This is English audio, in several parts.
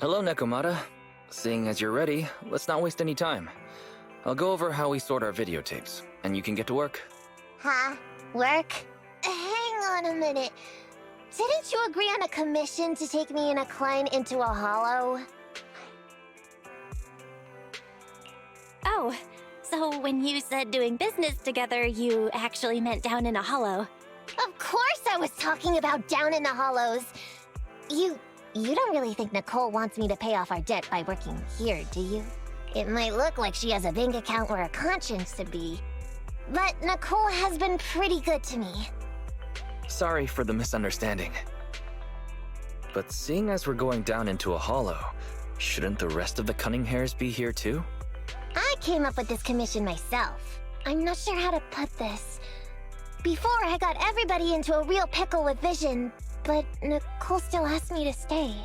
Hello, Nekomata. Seeing as you're ready, let's not waste any time. I'll go over how we sort our videotapes, and you can get to work. Huh? Work? Hang on a minute. Didn't you agree on a commission to take me and a client into a hollow? Oh, so when you said doing business together, you actually meant down in a hollow. Of course I was talking about down in the hollows. You don't really think Nicole wants me to pay off our debt by working here, do you? It might look like she has a bank account where a conscience should be. But Nicole has been pretty good to me. Sorry for the misunderstanding. But seeing as we're going down into a hollow, shouldn't the rest of the cunning hairs be here too? I came up with this commission myself. I'm not sure how to put this. Before, I got everybody into a real pickle with vision, but Nicole still asked me to stay.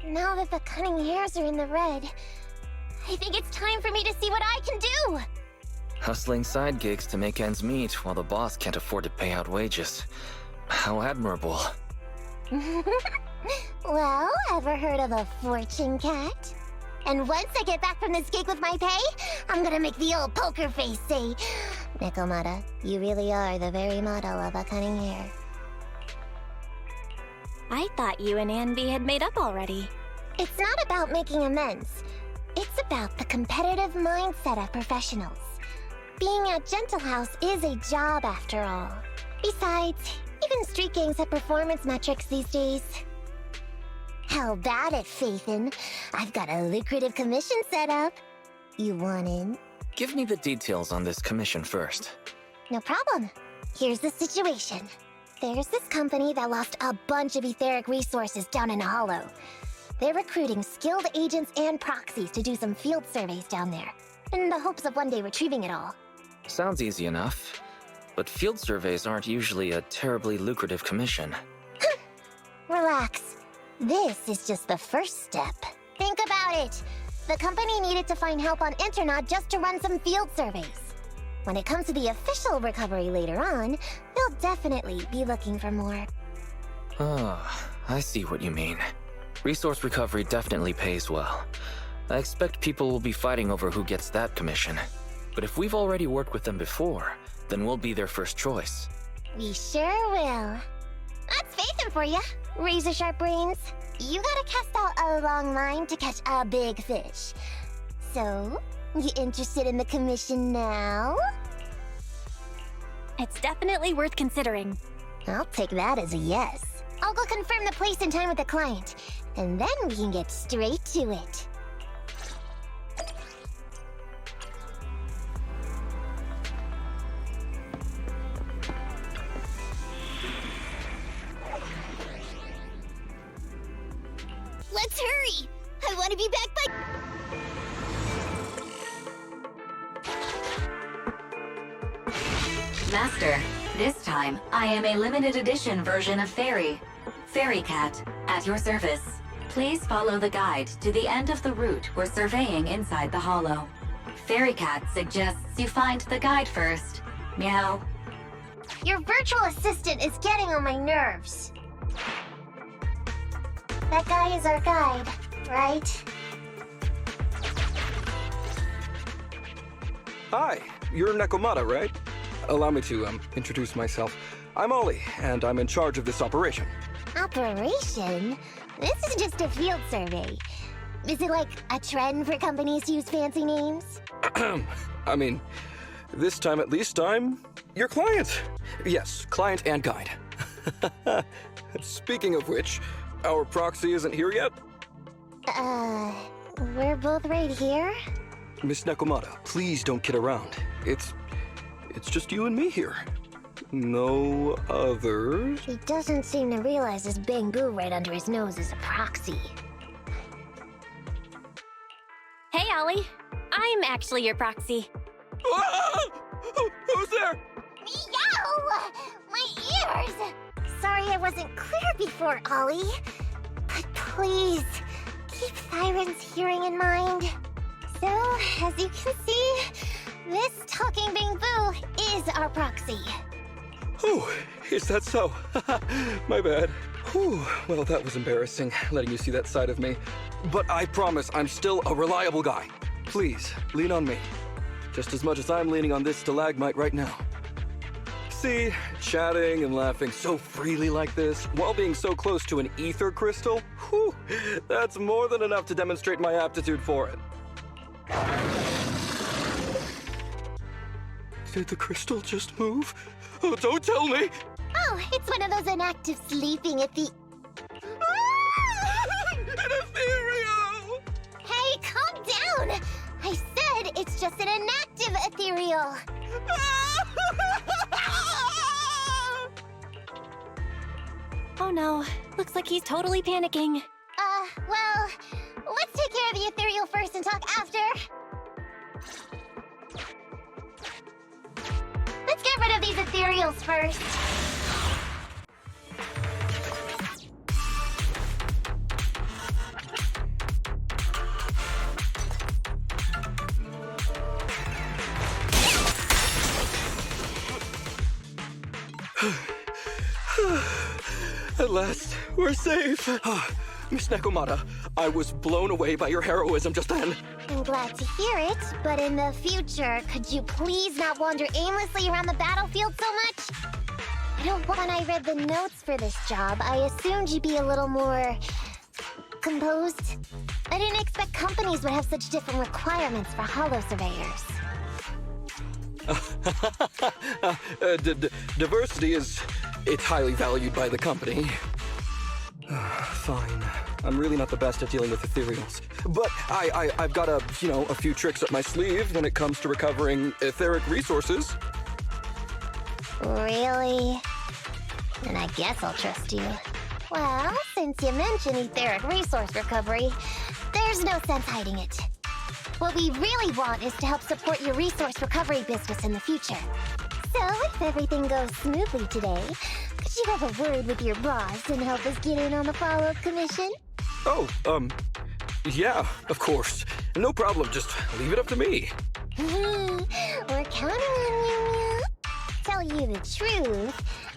Now that the cunning hairs are in the red, I think it's time for me to see what I can do! Hustling side gigs to make ends meet while the boss can't afford to pay out wages. How admirable. Well, ever heard of a fortune cat? And once I get back from this gig with my pay, I'm gonna make the old poker face say, Nekomata, you really are the very model of a cunning hair. I thought you and Anby had made up already. It's not about making amends. It's about the competitive mindset of professionals. Being at Gentle House is a job after all. Besides, even street gangs have performance metrics these days. How about it, Faithin? I've got a lucrative commission set up. You want in? Give me the details on this commission first. No problem. Here's the situation. There's this company that lost a bunch of etheric resources down in a hollow. They're recruiting skilled agents and proxies to do some field surveys down there, in the hopes of one day retrieving it all. Sounds easy enough. But field surveys aren't usually a terribly lucrative commission. Relax. This is just the first step. Think about it. The company needed to find help on Internaut just to run some field surveys. When it comes to the official recovery later on, they'll definitely be looking for more. Ah, I see what you mean. Resource recovery definitely pays well. I expect people will be fighting over who gets that commission. But if we've already worked with them before, then we'll be their first choice. We sure will. That's Faithin for ya. Razor sharp brains. You gotta cast out a long line to catch a big fish. So, you interested in the commission now? It's definitely worth considering. I'll take that as a yes. I'll go confirm the place and time with the client, and then we can get straight to it. Let's hurry! I want to be back by... Master, this time, I am a limited edition version of Fairy. Fairy Cat, at your service. Please follow the guide to the end of the route we're surveying inside the hollow. Fairy Cat suggests you find the guide first. Meow. Your virtual assistant is getting on my nerves. That guy is our guide, right? Hi, you're Nekomata, right? Allow me to, introduce myself. I'm Ollie, and I'm in charge of this operation. Operation? This is just a field survey. Is it like a trend for companies to use fancy names? I mean, this time at least I'm your client. Yes, client and guide. Speaking of which, our proxy isn't here yet? We're both right here? Miss Nekomata, please don't kid around. It's just you and me here. No others. He doesn't seem to realize this bamboo right under his nose is a proxy. Hey, Ollie. I'm actually your proxy. Who's there? Meow! My ears! Sorry I wasn't clear before, Ollie. But please, keep Siren's hearing in mind. So, as you can see, this talking bamboo is our proxy. Oh, is that so? My bad. Whew, well, that was embarrassing, letting you see that side of me. But I promise I'm still a reliable guy. Please, lean on me. Just as much as I'm leaning on this stalagmite right now. See, chatting and laughing so freely like this, while being so close to an ether crystal, whew, that's more than enough to demonstrate my aptitude for it. Did the crystal just move? Oh, don't tell me! Oh, it's one of those inactive sleeping at the... An ethereal! Hey, calm down! I said it's just an inactive ethereal. Oh no, looks like he's totally panicking. Well, let's take care of the ethereal first and talk after. Let's get rid of these ethereals first. At last, we're safe. Miss Nekomata, I was blown away by your heroism just then. I'm glad to hear it, but in the future, could you please not wander aimlessly around the battlefield so much? I don't want. When I read the notes for this job, I assumed you'd be a little more... composed. I didn't expect companies would have such different requirements for holo surveyors. Diversity it's highly valued by the company. Fine. I'm really not the best at dealing with ethereals. But I've got a few tricks up my sleeve when it comes to recovering etheric resources. Really? Then I guess I'll trust you. Well, since you mentioned etheric resource recovery, there's no sense hiding it. What we really want is to help support your resource recovery business in the future. So, if everything goes smoothly today, could you have a word with your boss and help us get in on the follow-up commission? Oh, yeah, of course. No problem, just leave it up to me. We're counting on you. Tell you the truth,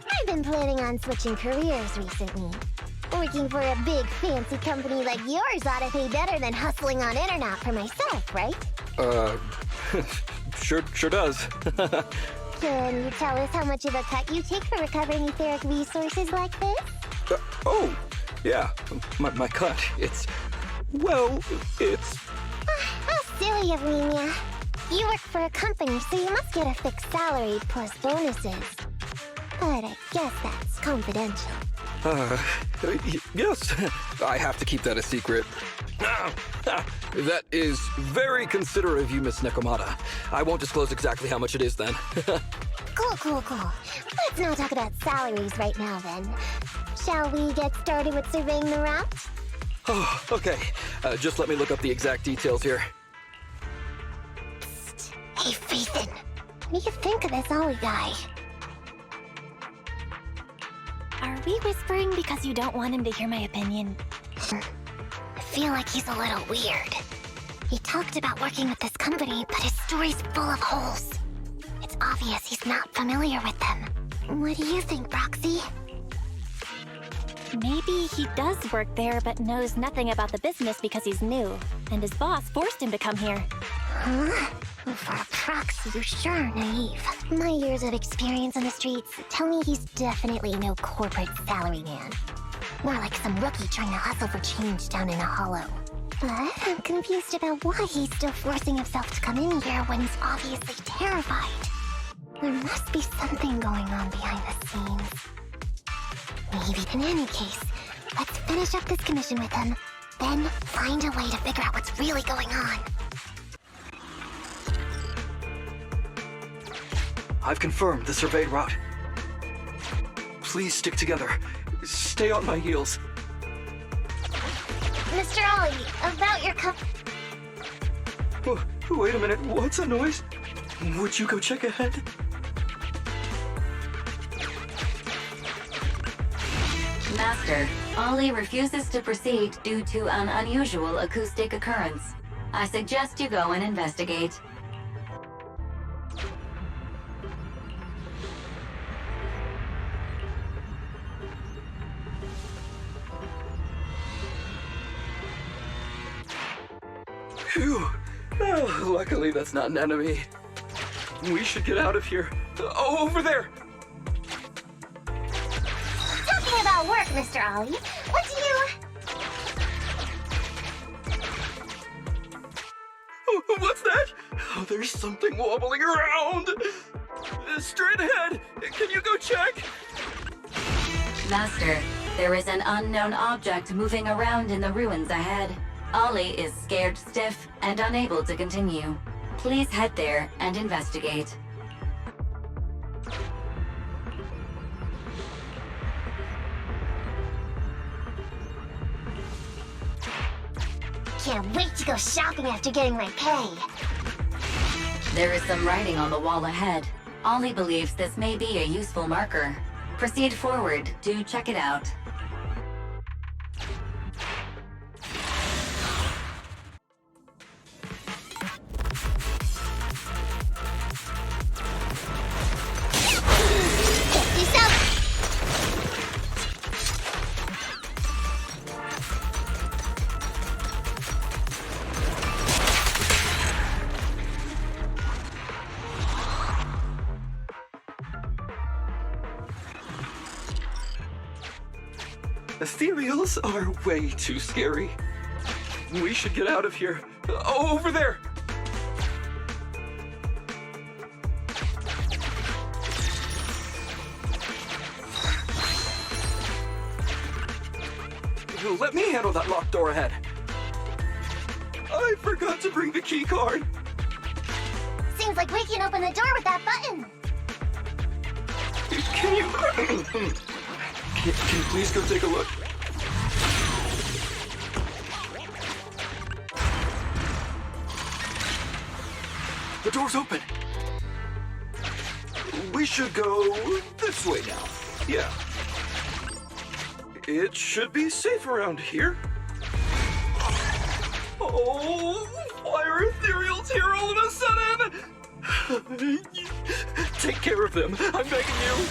I've been planning on switching careers recently. Working for a big fancy company like yours ought to pay better than hustling on internet for myself, right? Sure does. Can you tell us how much of a cut you take for recovering etheric resources like this? Oh, yeah, my cut, it's... How silly of me, Mia. You work for a company, so you must get a fixed salary plus bonuses. But I guess that's confidential. Yes, I have to keep that a secret. That is very considerate of you, Miss Nekomata. I won't disclose exactly how much it is then. Cool. Let's not talk about salaries right now then. Shall we get started with surveying the route? Oh, okay. Just let me look up the exact details here. Psst. Hey, Ethan. What do you think of this Ollie guy? Are we whispering because you don't want him to hear my opinion? I feel like he's a little weird. He talked about working with this company, but his story's full of holes. It's obvious he's not familiar with them. What do you think, Broxy? Maybe he does work there but knows nothing about the business because he's new, and his boss forced him to come here. Huh? For a proxy, you're sure naive. My years of experience on the streets tell me he's definitely no corporate salary man. More like some rookie trying to hustle for change down in a hollow. But I'm confused about why he's still forcing himself to come in here when he's obviously terrified. There must be something going on behind the scenes. Maybe. In any case, let's finish up this commission with him, then find a way to figure out what's really going on. I've confirmed the surveyed route. Please stick together. Stay on my heels. Mr. Ollie, about your Oh, wait a minute, what's that noise? Would you go check ahead? Master, Ollie refuses to proceed due to an unusual acoustic occurrence. I suggest you go and investigate. Phew. Oh, luckily that's not an enemy. We should get out of here. Oh, over there! Talking about work, Mr. Ollie, what do you... Oh, what's that? Oh, there's something wobbling around! Straight ahead! Can you go check? Master, there is an unknown object moving around in the ruins ahead. Ollie is scared stiff and unable to continue. Please head there and investigate. Can't wait to go shopping after getting my pay. There is some writing on the wall ahead. Ollie believes this may be a useful marker. Proceed forward. Do check it out. Ethereals are way too scary. We should get out of here. Oh, over there! Let me handle that locked door ahead. I forgot to bring the key card. Seems like we can open the door with that button. Can you... Can you please go take a look? The door's open. We should go this way now. Yeah. It should be safe around here. Oh, why are ethereals here all of a sudden? Take care of them. I'm begging you.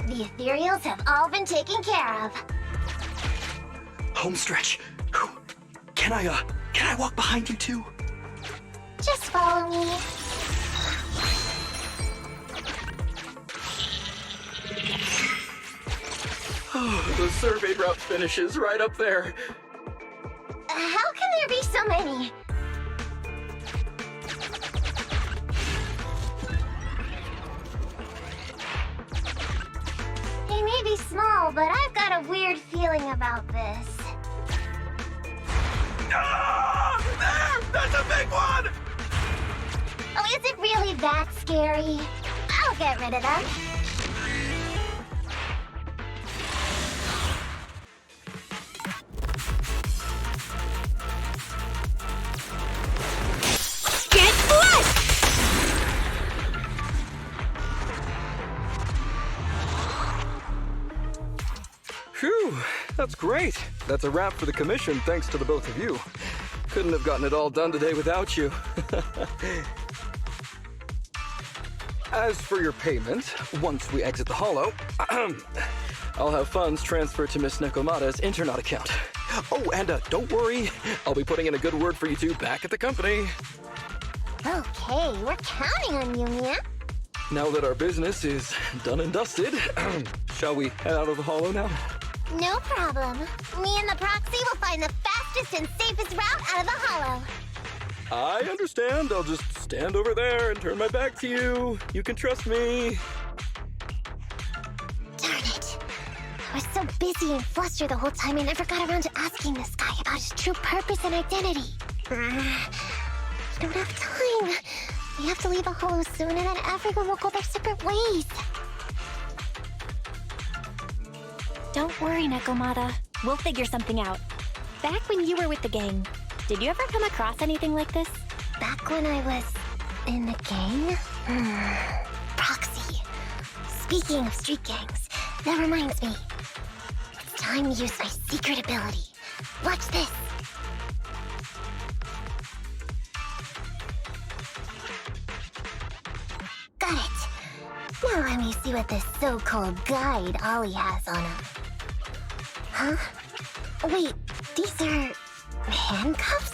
The ethereals have all been taken care of. Home stretch. Can I walk behind you too? Just follow me. Oh, the survey route finishes right up there. How can there be so many? They may be small, but I've got a weird feeling about this. Ah, there! That's a big one! Oh, is it really that scary? I'll get rid of them. Phew, that's great. That's a wrap for the commission, thanks to the both of you. Couldn't have gotten it all done today without you. As for your payment, once we exit the hollow, I'll have funds transferred to Miss Nekomata's Internet account. Oh, and don't worry, I'll be putting in a good word for you two back at the company. Okay, we're counting on you, Mia. Now that our business is done and dusted, shall we head out of the hollow now? No problem. Me and the proxy will find the fastest and safest route out of the hollow. I understand. I'll just stand over there and turn my back to you. You can trust me. Darn it. I was so busy and flustered the whole time I never got around to asking this guy about his true purpose and identity. I don't have time. We have to leave the hollow soon and then everyone will go their separate ways. Don't worry, Nekomata. We'll figure something out. Back when you were with the gang, did you ever come across anything like this? when I was in the gang? Proxy. Speaking of street gangs, that reminds me. It's time to use my secret ability. Watch this. Got it. Now let me see what this so-called guide Ollie has on him. Huh? Wait, these are handcuffs?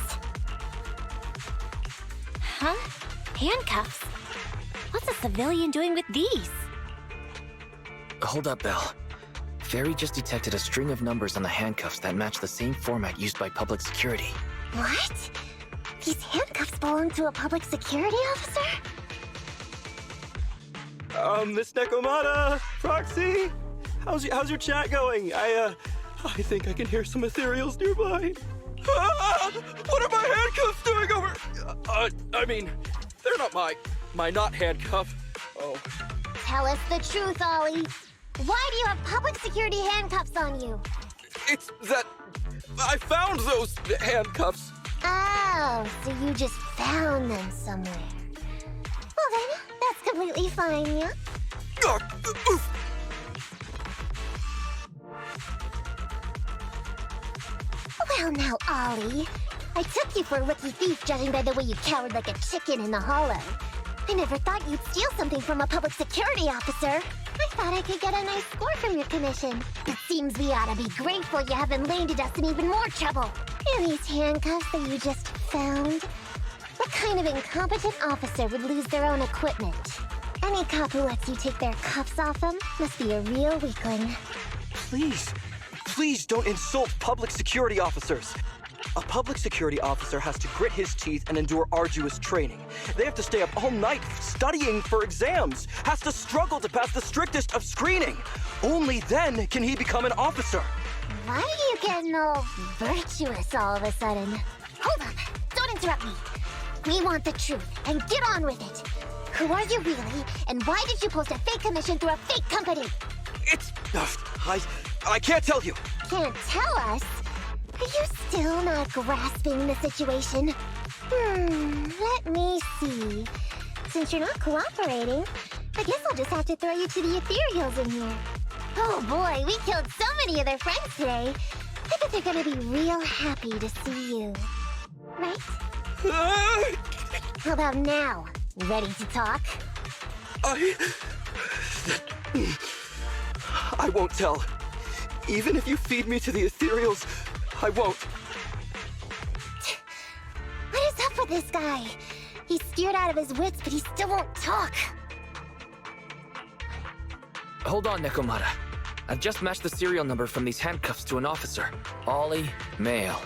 Huh? Handcuffs? What's a civilian doing with these? Hold up, Belle. Fairy just detected a string of numbers on the handcuffs that match the same format used by public security. What? These handcuffs belong to a public security officer? Miss Nekomata, Proxy, how's your chat going? I think I can hear some ethereals nearby. What are my handcuffs doing over? I mean, they're not my not handcuff. Oh. Tell us the truth, Ollie. Why do you have public security handcuffs on you? It's that I found those handcuffs. Oh, so you just found them somewhere. Well then, that's completely fine, yeah? Oof. Well now, Ollie. I took you for a rookie thief judging by the way you cowered like a chicken in the hollow. I never thought you'd steal something from a public security officer. I thought I could get a nice score from your commission. It seems we ought to be grateful you haven't landed us in even more trouble. And these handcuffs that you just found? What kind of incompetent officer would lose their own equipment? Any cop who lets you take their cuffs off them must be a real weakling. Please don't insult public security officers. A public security officer has to grit his teeth and endure arduous training. They have to stay up all night studying for exams, has to struggle to pass the strictest of screening. Only then can he become an officer. Why are you getting all virtuous all of a sudden? Hold up! Don't interrupt me! We want the truth, and get on with it! Who are you really, and why did you post a fake commission through a fake company? It's... I can't tell you. Can't tell us? Are you still not grasping the situation? Let me see. Since you're not cooperating, I guess I'll just have to throw you to the ethereals in here. Oh boy, we killed so many of their friends today. I bet they're gonna be real happy to see you. Right? How about now? Ready to talk? I won't tell. Even if you feed me to the ethereals, I won't. What is up with this guy? He's scared out of his wits, but he still won't talk. Hold on, Nekomata. I've just matched the serial number from these handcuffs to an officer. Ollie, male.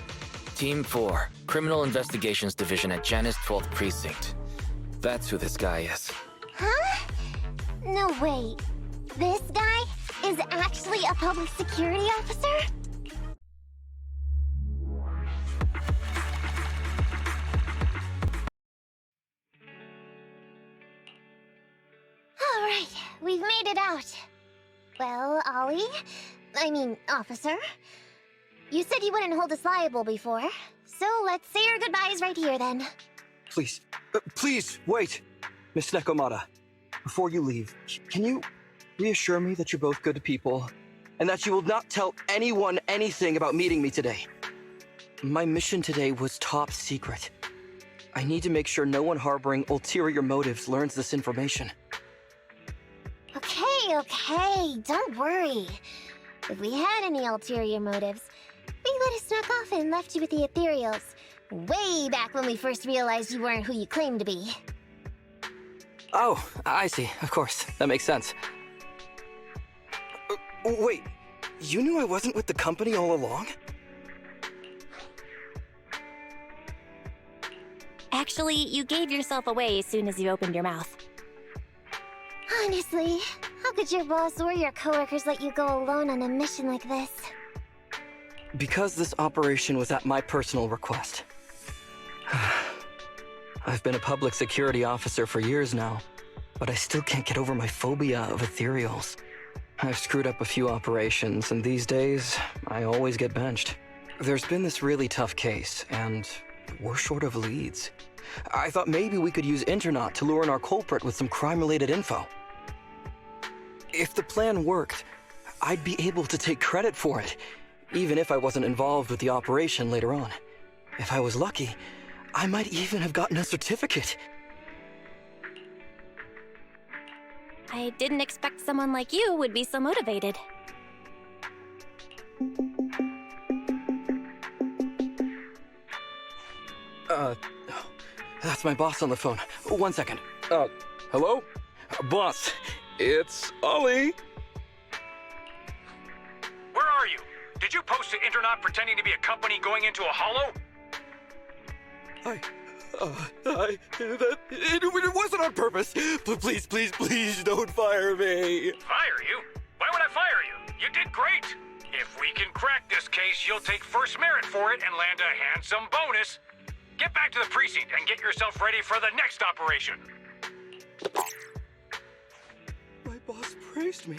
Team 4, Criminal Investigations Division at Janus 12th Precinct. That's who this guy is. Huh? No, wait. This guy is actually a public security officer? All right, we've made it out. Well, officer, you said you wouldn't hold us liable before, so let's say our goodbyes right here then. Please, wait. Miss Nekomata, before you leave, can you reassure me that you're both good people, and that you will not tell anyone anything about meeting me today? My mission today was top secret. I need to make sure no one harboring ulterior motives learns this information. Okay, don't worry. If we had any ulterior motives, we let it snuck off and left you with the ethereals. Way back when we first realized you weren't who you claimed to be. Oh, I see. Of course. That makes sense. Wait, you knew I wasn't with the company all along? Actually, you gave yourself away as soon as you opened your mouth. Honestly, how could your boss or your coworkers let you go alone on a mission like this? Because this operation was at my personal request. I've been a public security officer for years now, but I still can't get over my phobia of ethereals. I've screwed up a few operations, and these days, I always get benched. There's been this really tough case, and we're short of leads. I thought maybe we could use Internaut to lure in our culprit with some crime-related info. If the plan worked, I'd be able to take credit for it, even if I wasn't involved with the operation later on. If I was lucky, I might even have gotten a certificate. I didn't expect someone like you would be so motivated. That's my boss on the phone. 1 second. Hello? Boss, it's Ollie. Where are you? Did you post to Internaut pretending to be a company going into a hollow? It wasn't on purpose. But please don't fire me. Fire you? Why would I fire you? You did great. If we can crack this case, you'll take first merit for it and land a handsome bonus. Get back to the precinct and get yourself ready for the next operation. My boss praised me.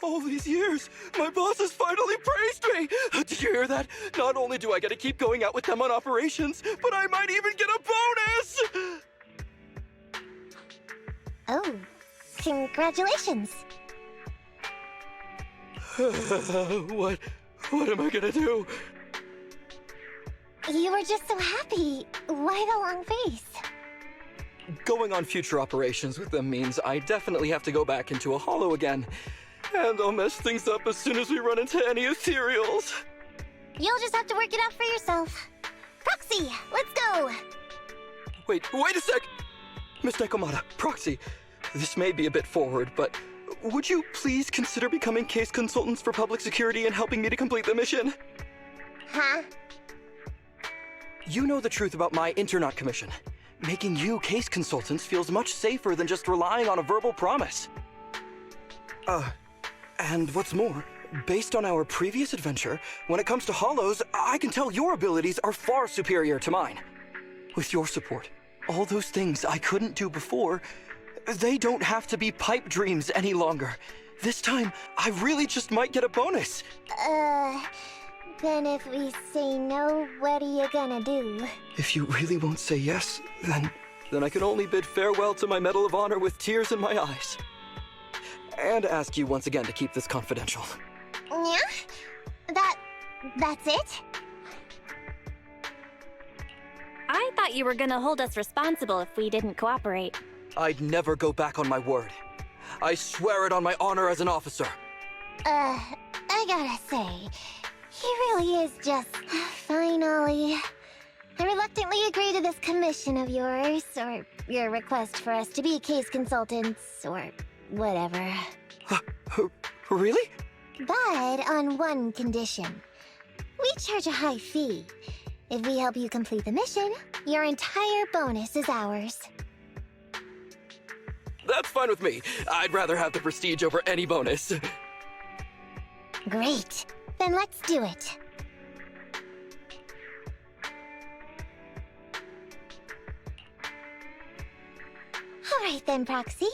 All these years, my boss has finally praised me! Did you hear that? Not only do I get to keep going out with them on operations, but I might even get a bonus! Oh, congratulations. What am I gonna do? You were just so happy. Why the long face? Going on future operations with them means I definitely have to go back into a hollow again. And I'll mess things up as soon as we run into any ethereals. You'll just have to work it out for yourself. Proxy, let's go! Wait a sec! Miss Nekomata, Proxy, this may be a bit forward, but would you please consider becoming case consultants for public security and helping me to complete the mission? Huh? You know the truth about my Internaut commission. Making you case consultants feels much safer than just relying on a verbal promise. And what's more, based on our previous adventure, when it comes to hollows, I can tell your abilities are far superior to mine. With your support, all those things I couldn't do before, they don't have to be pipe dreams any longer. This time, I really just might get a bonus. Then if we say no, what are you gonna do? If you really won't say yes, then I can only bid farewell to my Medal of Honor with tears in my eyes. And ask you once again to keep this confidential. Yeah? That's it? I thought you were gonna hold us responsible if we didn't cooperate. I'd never go back on my word. I swear it on my honor as an officer. I gotta say, he really is just... Fine, Ollie. I reluctantly agree to this commission of yours, or your request for us to be case consultants, or whatever. Really? But on one condition. We charge a high fee. If we help you complete the mission, your entire bonus is ours. That's fine with me. I'd rather have the prestige over any bonus. Great. Then let's do it. Alright then, Proxy.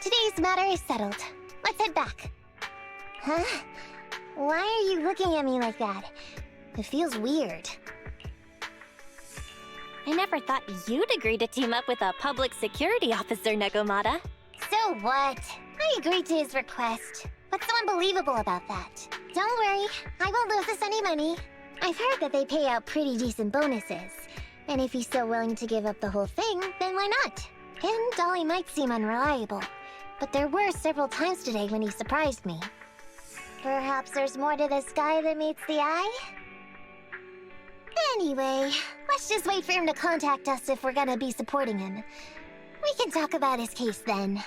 Today's matter is settled. Let's head back. Huh? Why are you looking at me like that? It feels weird. I never thought you'd agree to team up with a public security officer, Nekomata. So what? I agreed to his request. What's so unbelievable about that? Don't worry, I won't lose us any money. I've heard that they pay out pretty decent bonuses. And if he's so willing to give up the whole thing, then why not? And Dolly might seem unreliable, but there were several times today when he surprised me. Perhaps there's more to this guy than meets the eye? Anyway, let's just wait for him to contact us if we're gonna be supporting him. We can talk about his case then.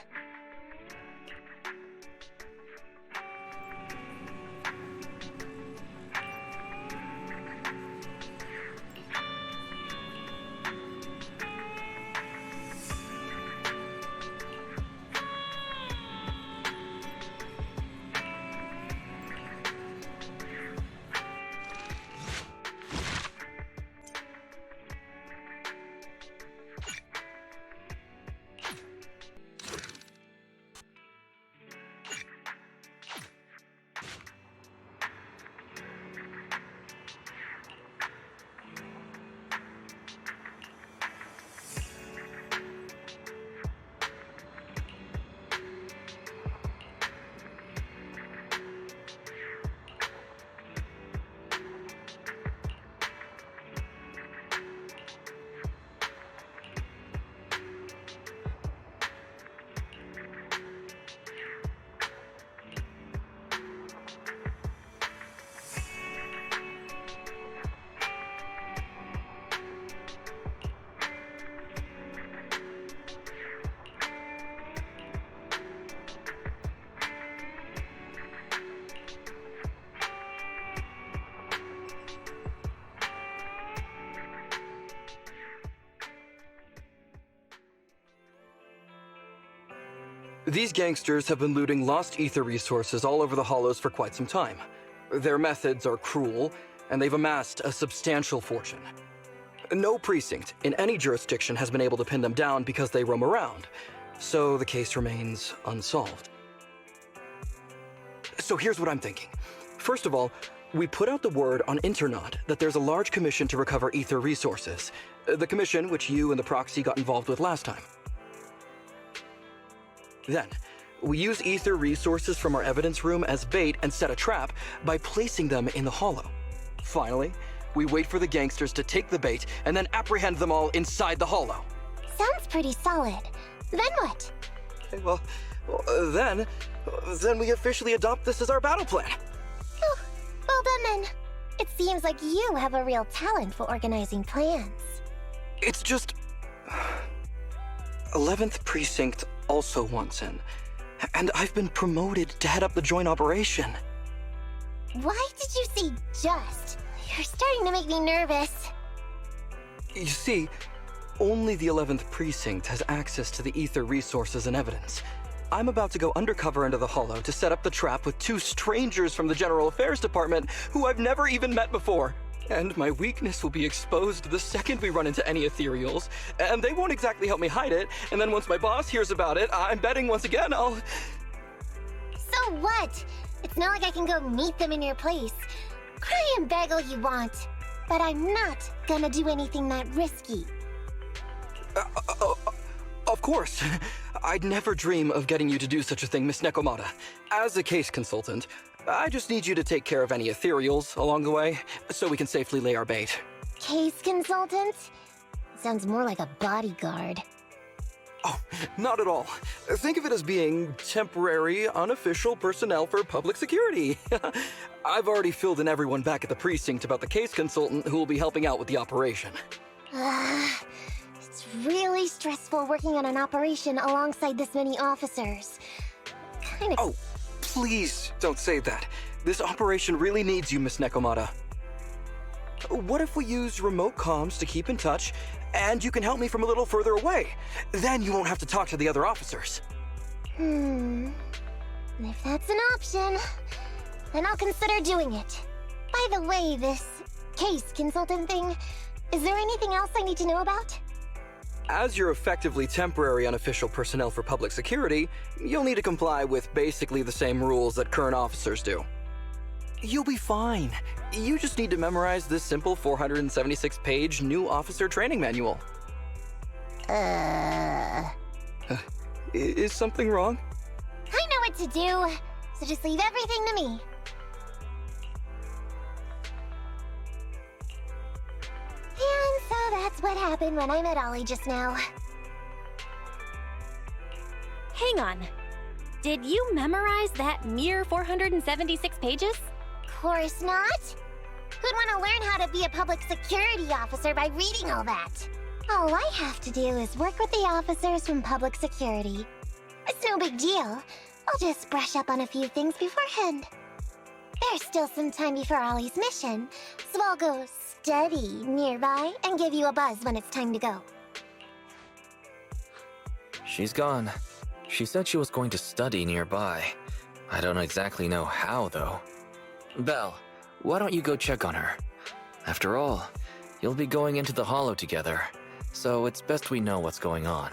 These gangsters have been looting lost ether resources all over the hollows for quite some time. Their methods are cruel, and they've amassed a substantial fortune. No precinct in any jurisdiction has been able to pin them down because they roam around, so the case remains unsolved. So here's what I'm thinking. First of all, we put out the word on Internet that there's a large commission to recover ether resources. The commission which you and the proxy got involved with last time. Then, we use ether resources from our evidence room as bait and set a trap by placing them in the hollow. Finally, we wait for the gangsters to take the bait and then apprehend them all inside the hollow. Sounds pretty solid. Then what? Okay, well, then we officially adopt this as our battle plan. Oh, well done then. It seems like you have a real talent for organizing plans. It's just... 11th Precinct also wants in, and I've been promoted to head up the joint operation. Why did you say just? You're starting to make me nervous. You see, only the 11th Precinct has access to the ether resources and evidence. I'm about to go undercover into the hollow to set up the trap with 2 strangers from the General Affairs Department who I've never even met before. And my weakness will be exposed the second we run into any ethereals, and they won't exactly help me hide it, and then once my boss hears about it, I'm betting once again I'll... So what? It's not like I can go meet them in your place. Cry and beg all you want, but I'm not gonna do anything that risky. Of course. I'd never dream of getting you to do such a thing, Miss Nekomata. As a case consultant, I just need you to take care of any ethereals along the way, so we can safely lay our bait. Case consultant? Sounds more like a bodyguard. Oh, not at all. Think of it as being temporary, unofficial personnel for public security. I've already filled in everyone back at the precinct about the case consultant who will be helping out with the operation. It's really stressful working on an operation alongside this many officers. Oh, please don't say that. This operation really needs you, Miss Nekomata. What if we use remote comms to keep in touch, and you can help me from a little further away? Then you won't have to talk to the other officers. If that's an option, then I'll consider doing it. By the way, this case consultant thing, is there anything else I need to know about? As you're effectively temporary unofficial personnel for public security, you'll need to comply with basically the same rules that current officers do. You'll be fine. You just need to memorize this simple 476-page new officer training manual. Is something wrong? I know what to do, so just leave everything to me. And so that's what happened when I met Ollie just now. Hang on. Did you memorize that mere 476 pages? Course not. Who'd want to learn how to be a public security officer by reading all that? All I have to do is work with the officers from public security. It's no big deal. I'll just brush up on a few things beforehand. There's still some time before Ollie's mission, so I'll go study nearby and give you a buzz when it's time to go. She's gone. She said she was going to study nearby. I don't exactly know how, though. Belle, why don't you go check on her? After all, you'll be going into the hollow together, so it's best we know what's going on.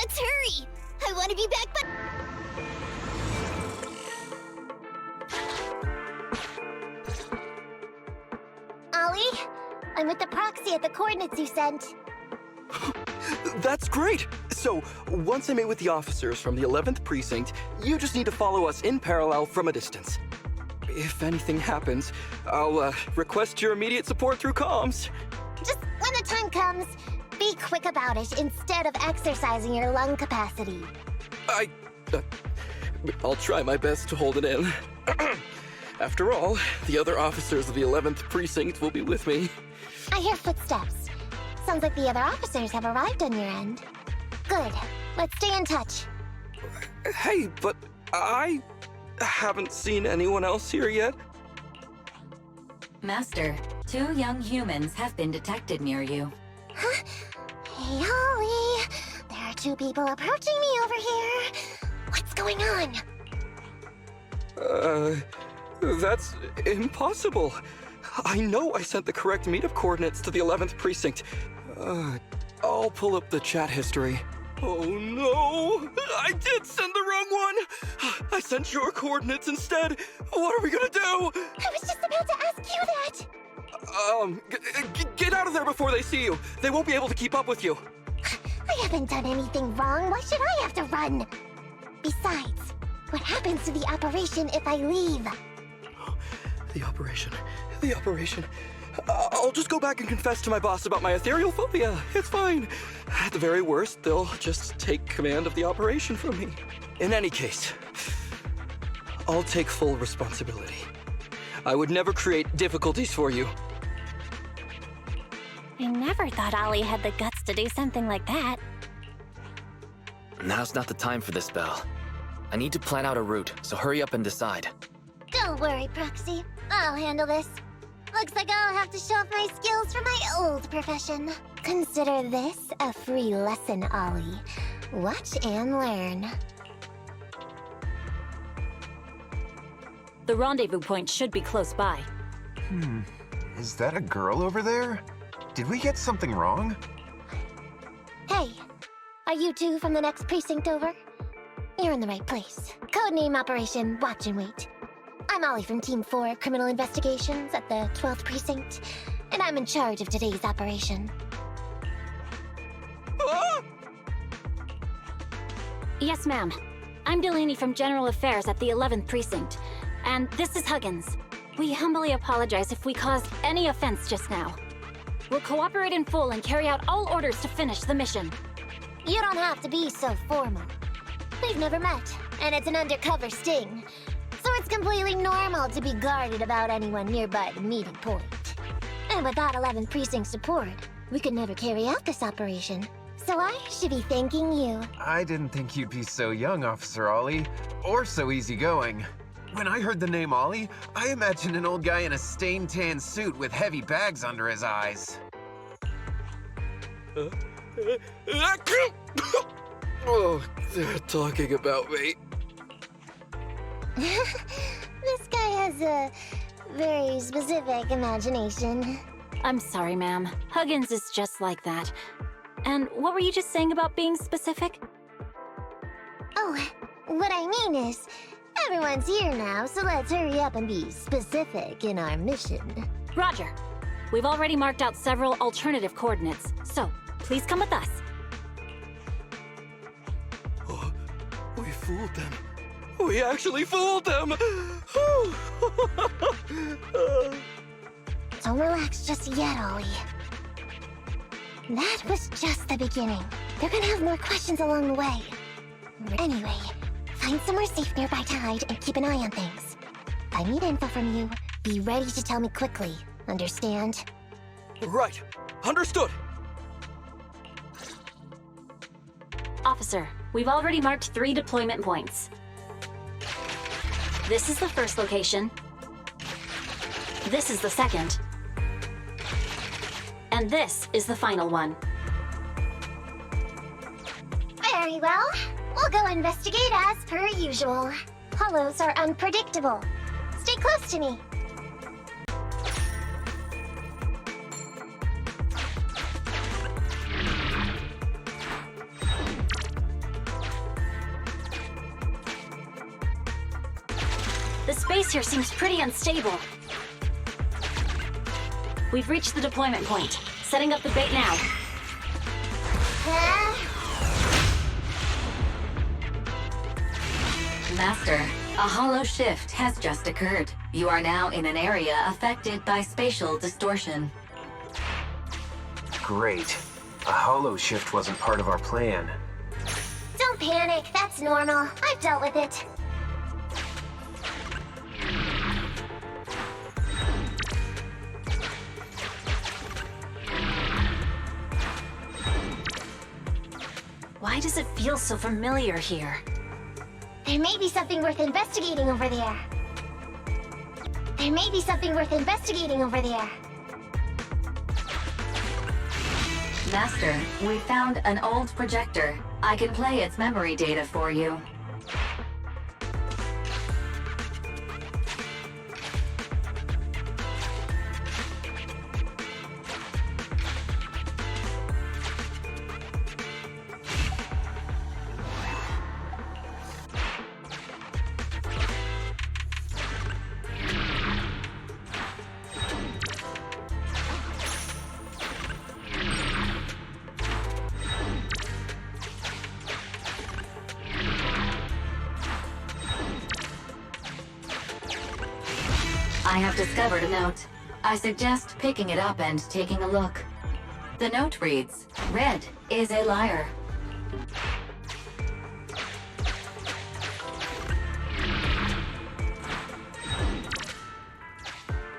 Let's hurry! I want to be back by... Ollie, I'm with the proxy at the coordinates you sent. That's great! So, once I meet with the officers from the 11th Precinct, you just need to follow us in parallel from a distance. If anything happens, I'll request your immediate support through comms. Just when the time comes, be quick about it instead of exercising your lung capacity. I'll try my best to hold it in. After all, the other officers of the 11th Precinct will be with me. I hear footsteps. Sounds like the other officers have arrived on your end. Good. Let's stay in touch. Hey, but I haven't seen anyone else here yet. Master, 2 young humans have been detected near you. Huh? Hey, Ollie. There are 2 people approaching me over here. What's going on? That's impossible. I know I sent the correct meetup coordinates to the 11th Precinct. I'll pull up the chat history. Oh no! I did send the wrong one! I sent your coordinates instead! What are we gonna do? I was just about to ask you that! Get out of there before they see you! They won't be able to keep up with you! I haven't done anything wrong. Why should I have to run? Besides, what happens to the operation if I leave? The operation. I'll just go back and confess to my boss about my ethereal phobia. It's fine. At the very worst, they'll just take command of the operation from me. In any case, I'll take full responsibility. I would never create difficulties for you. I never thought Ollie had the guts to do something like that. Now's not the time for this, Belle. I need to plan out a route, so hurry up and decide. Don't worry, Proxy. I'll handle this. Looks like I'll have to show off my skills from my old profession. Consider this a free lesson, Ollie. Watch and learn. The rendezvous point should be close by. Is that a girl over there? Did we get something wrong? Hey, are you 2 from the next precinct over? You're in the right place. Codename Operation Watch and Wait. I'm Ollie from Team 4 Criminal Investigations at the 12th Precinct, and I'm in charge of today's operation. Yes, ma'am. I'm Delaney from General Affairs at the 11th Precinct, and this is Huggins. We humbly apologize if we caused any offense just now. We'll cooperate in full and carry out all orders to finish the mission. You don't have to be so formal. We've never met, and it's an undercover sting. So it's completely normal to be guarded about anyone nearby the meeting point. And without 11th Precinct support, we could never carry out this operation. So I should be thanking you. I didn't think you'd be so young, Officer Ollie, or so easygoing. When I heard the name Ollie, I imagined an old guy in a stained tan suit with heavy bags under his eyes. Oh, they're talking about me. This guy has a very specific imagination. I'm sorry, ma'am. Huggins is just like that. And what were you just saying about being specific? Oh, what I mean is, everyone's here now, so let's hurry up and be specific in our mission. Roger. We've already marked out several alternative coordinates, so please come with us. Oh, we fooled them. We actually fooled them! Don't relax just yet, Ollie. That was just the beginning. They're gonna have more questions along the way. Anyway, find somewhere safe nearby to hide and keep an eye on things. If I need info from you, be ready to tell me quickly. Understand? Right. Understood. Officer, we've already marked 3 deployment points. This is the first location. This is the second. And this is the final one. Very well. We'll go investigate as per usual. Hollows are unpredictable. Stay close to me. space here seems pretty unstable. We've reached the deployment point. Setting up the bait now. Master, a hollow shift has just occurred. You are now in an area affected by spatial distortion. Great. A hollow shift wasn't part of our plan. Don't panic, that's normal. I've dealt with it. Why does it feel so familiar here? There may be something worth investigating over there. There may be something worth investigating over there. Master, we found an old projector. I can play its memory data for you. I have discovered a note. I suggest picking it up and taking a look. The note reads, "Red is a liar."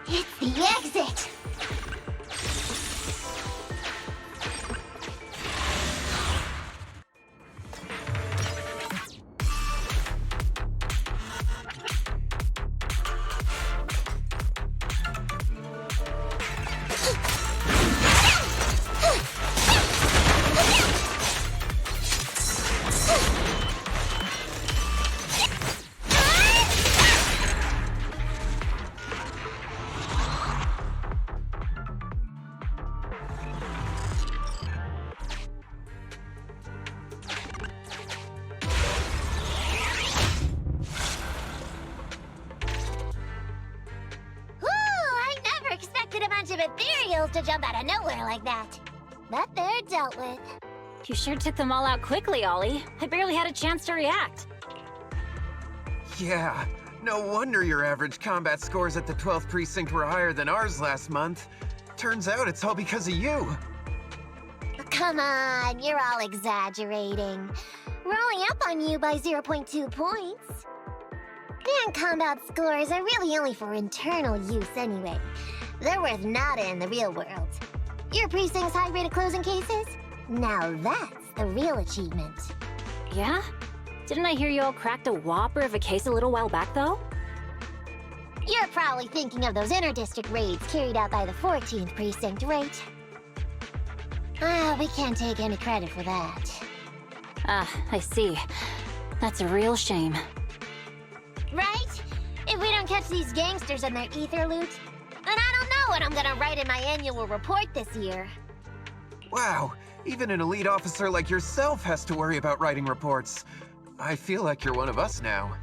It's the exit! To jump out of nowhere like that. But they're dealt with. You sure took them all out quickly, Ollie. I barely had a chance to react. Yeah, no wonder your average combat scores at the 12th precinct were higher than ours last month. Turns out it's all because of you. Come on, you're all exaggerating. We're only up on you by 0.2 points. And combat scores are really only for internal use anyway. They're worth nada in the real world. Your precinct's high rate of closing cases? Now that's the real achievement. Yeah? Didn't I hear you all cracked a whopper of a case a little while back, though? You're probably thinking of those inter-district raids carried out by the 14th precinct, right? We can't take any credit for that. Ah, I see. That's a real shame. Right? If we don't catch these gangsters and their ether loot, then I don't know what I'm gonna write in my annual report this year. Wow, even an elite officer like yourself has to worry about writing reports. I feel like you're one of us now.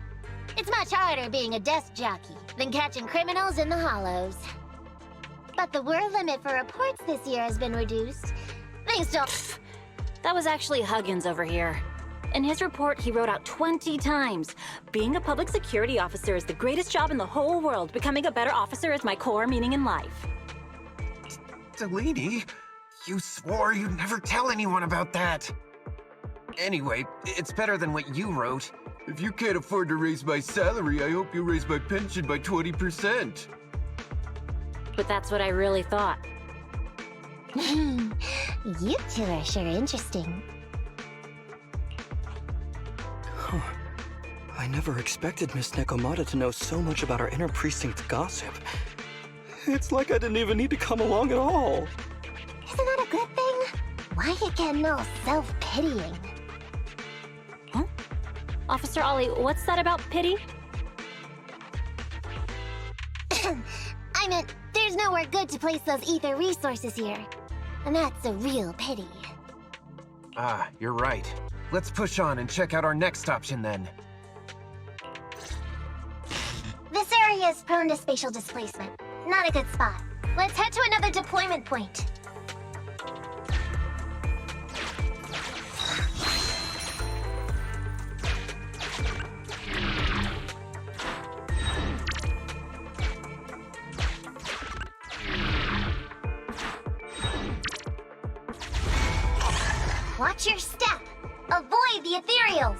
It's much harder being a desk jockey than catching criminals in the hollows. But the word limit for reports this year has been reduced. Thanks to— That was actually Huggins over here. In his report, he wrote out 20 times. Being a public security officer is the greatest job in the whole world. Becoming a better officer is my core meaning in life. Delaney, you swore you'd never tell anyone about that. Anyway, it's better than what you wrote. If you can't afford to raise my salary, I hope you raise my pension by 20%. But that's what I really thought. You two are sure interesting. I never expected Miss Nekomata to know so much about our inter-precinct gossip. It's like I didn't even need to come along at all. Isn't that a good thing? Why you getting all self-pitying? Huh? Officer Ollie, what's that about pity? I meant, there's nowhere good to place those ether resources here. And that's a real pity. Ah, you're right. Let's push on and check out our next option then. This area is prone to spatial displacement. Not a good spot. Let's head to another deployment point. Watch your step. Avoid the ethereals.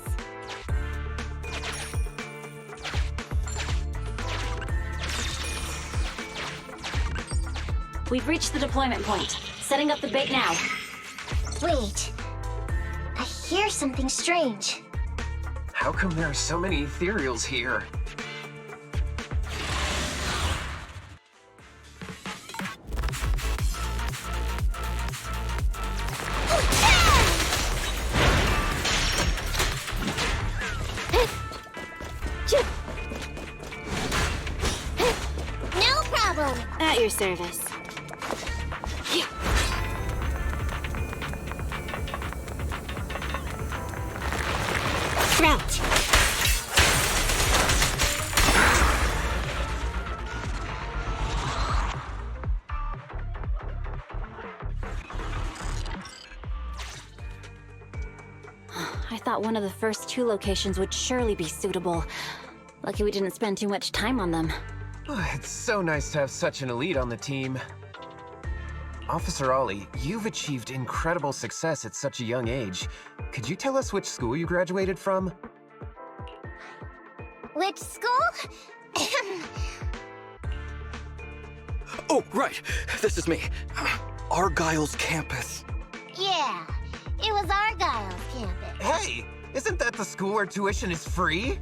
We've reached the deployment point. Setting up the bait now. Wait. I hear something strange. How come there are so many ethereals here? No problem. At your service. Crouch. I thought one of the first two locations would surely be suitable. Lucky we didn't spend too much time on them. It's so nice to have such an elite on the team. Officer Ollie, you've achieved incredible success at such a young age. Could you tell us which school you graduated from? Which school? Oh, right. This is me. Argyle's campus. Yeah, it was Argyle's campus. Hey, isn't that the school where tuition is free?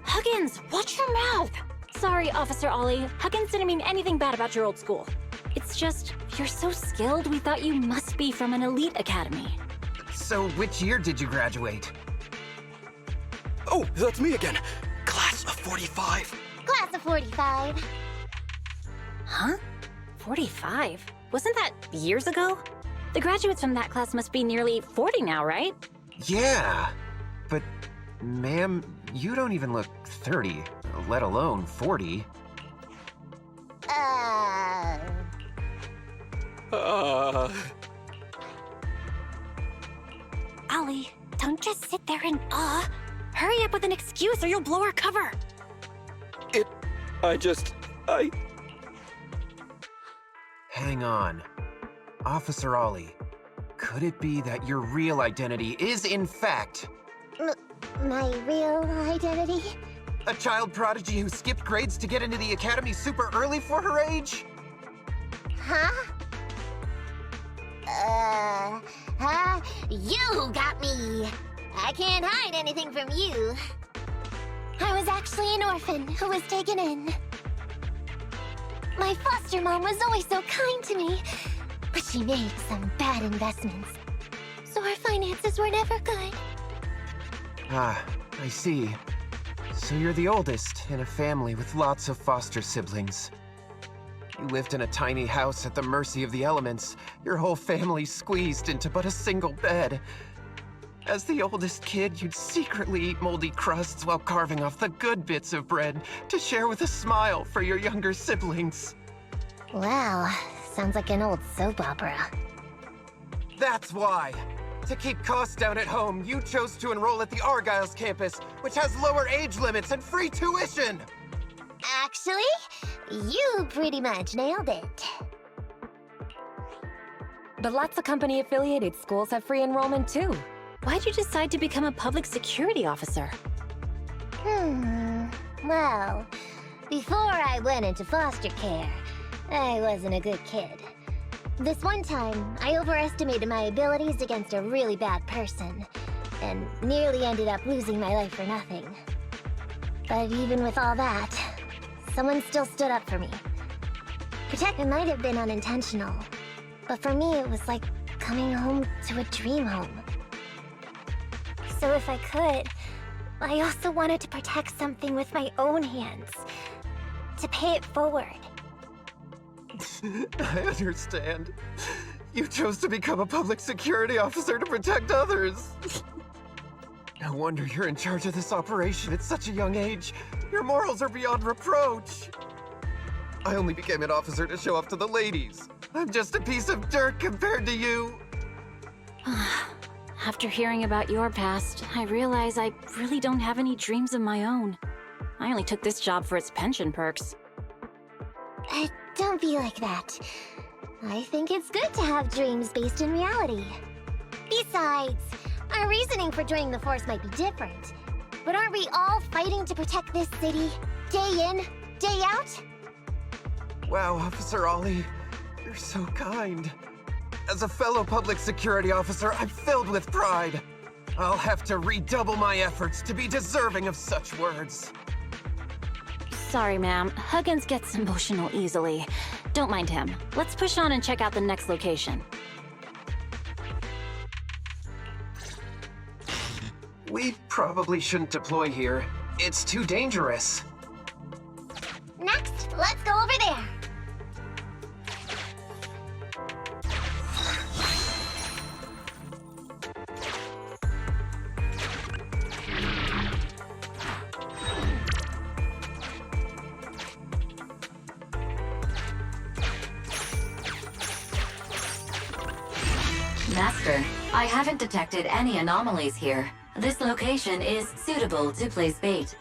Huggins, watch your mouth! Sorry, Officer Ollie. Huggins didn't mean anything bad about your old school. It's just, you're so skilled, we thought you must be from an elite academy. So which year did you graduate? Oh, that's me again. Class of 45. Class of 45. Huh? 45? Wasn't that years ago? The graduates from that class must be nearly 40 now, right? Yeah, but ma'am, you don't even look 30, let alone 40. Ollie, don't just sit there in awe. Hurry up with an excuse or you'll blow our cover. Hang on. Officer Ollie, could it be that your real identity is in fact My real identity? a child prodigy who skipped grades to get into the academy super early for her age? Huh? You got me. I can't hide anything from you. I was actually an orphan who was taken in. My foster mom was always so kind to me, but she made some bad investments. So our finances were never good. Ah, I see. So you're the oldest in a family with lots of foster siblings. You lived in a tiny house at the mercy of the elements, your whole family squeezed into but a single bed. As the oldest kid, you'd secretly eat moldy crusts while carving off the good bits of bread to share with a smile for your younger siblings. Wow, sounds like an old soap opera. That's why! To keep costs down at home, you chose to enroll at the Argyle's campus, which has lower age limits and free tuition! Actually, you pretty much nailed it. But lots of company-affiliated schools have free enrollment too. Why'd you decide to become a public security officer? Well, before I went into foster care, I wasn't a good kid. This one time, I overestimated my abilities against a really bad person, and nearly ended up losing my life for nothing. But even with all that, someone still stood up for me. Protecting might have been unintentional, but for me it was like coming home to a dream home. So if I could, I also wanted to protect something with my own hands. To pay it forward. I understand. You chose to become a public security officer to protect others. No wonder you're in charge of this operation at such a young age. Your morals are beyond reproach. I only became an officer to show off to the ladies. I'm just a piece of dirt compared to you. After hearing about your past, I realize I really don't have any dreams of my own. I only took this job for its pension perks. Don't be like that. I think it's good to have dreams based in reality. Besides, our reasoning for joining the force might be different. But aren't we all fighting to protect this city, day in, day out? Wow, Officer Ollie, you're so kind. As a fellow public security officer, I'm filled with pride. I'll have to redouble my efforts to be deserving of such words. Sorry, ma'am. Huggins gets emotional easily. Don't mind him. Let's push on and check out the next location. We probably shouldn't deploy here. It's too dangerous. Next, let's go over there. Master, I haven't detected any anomalies here. This location is suitable to place bait.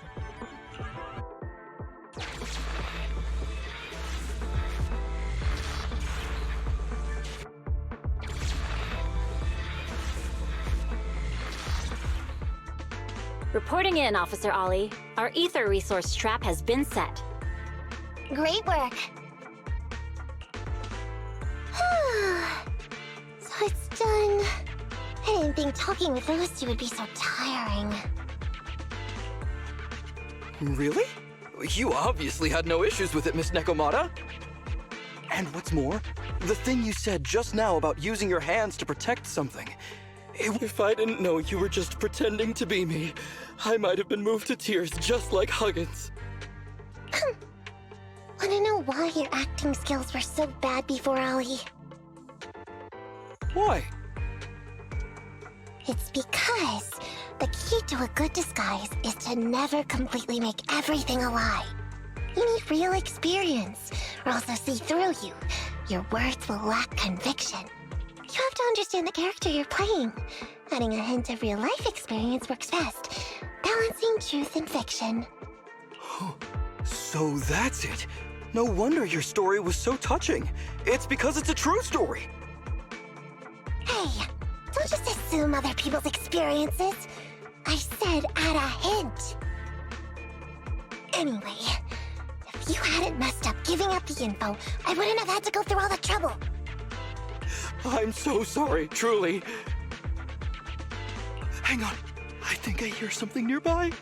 Reporting in, Officer Ollie. Our ether resource trap has been set. Great work. So it's done. I didn't think talking with those two would be so tiring. Really? You obviously had no issues with it, Miss Nekomata. And what's more, the thing you said just now about using your hands to protect something. If I didn't know you were just pretending to be me, I might have been moved to tears just like Huggins. Wanna know why your acting skills were so bad before, Ollie? Why? It's because the key to a good disguise is to never completely make everything a lie. You need real experience, or else they'll see through you. Your words will lack conviction. You have to understand the character you're playing. Adding a hint of real-life experience works best, balancing truth and fiction. So that's it. No wonder your story was so touching. It's because it's a true story. Hey, don't just assume other people's experiences. I said add a hint. Anyway, if you hadn't messed up giving up the info, I wouldn't have had to go through all the trouble. I'm so sorry, truly. Hang on. I think I hear something nearby.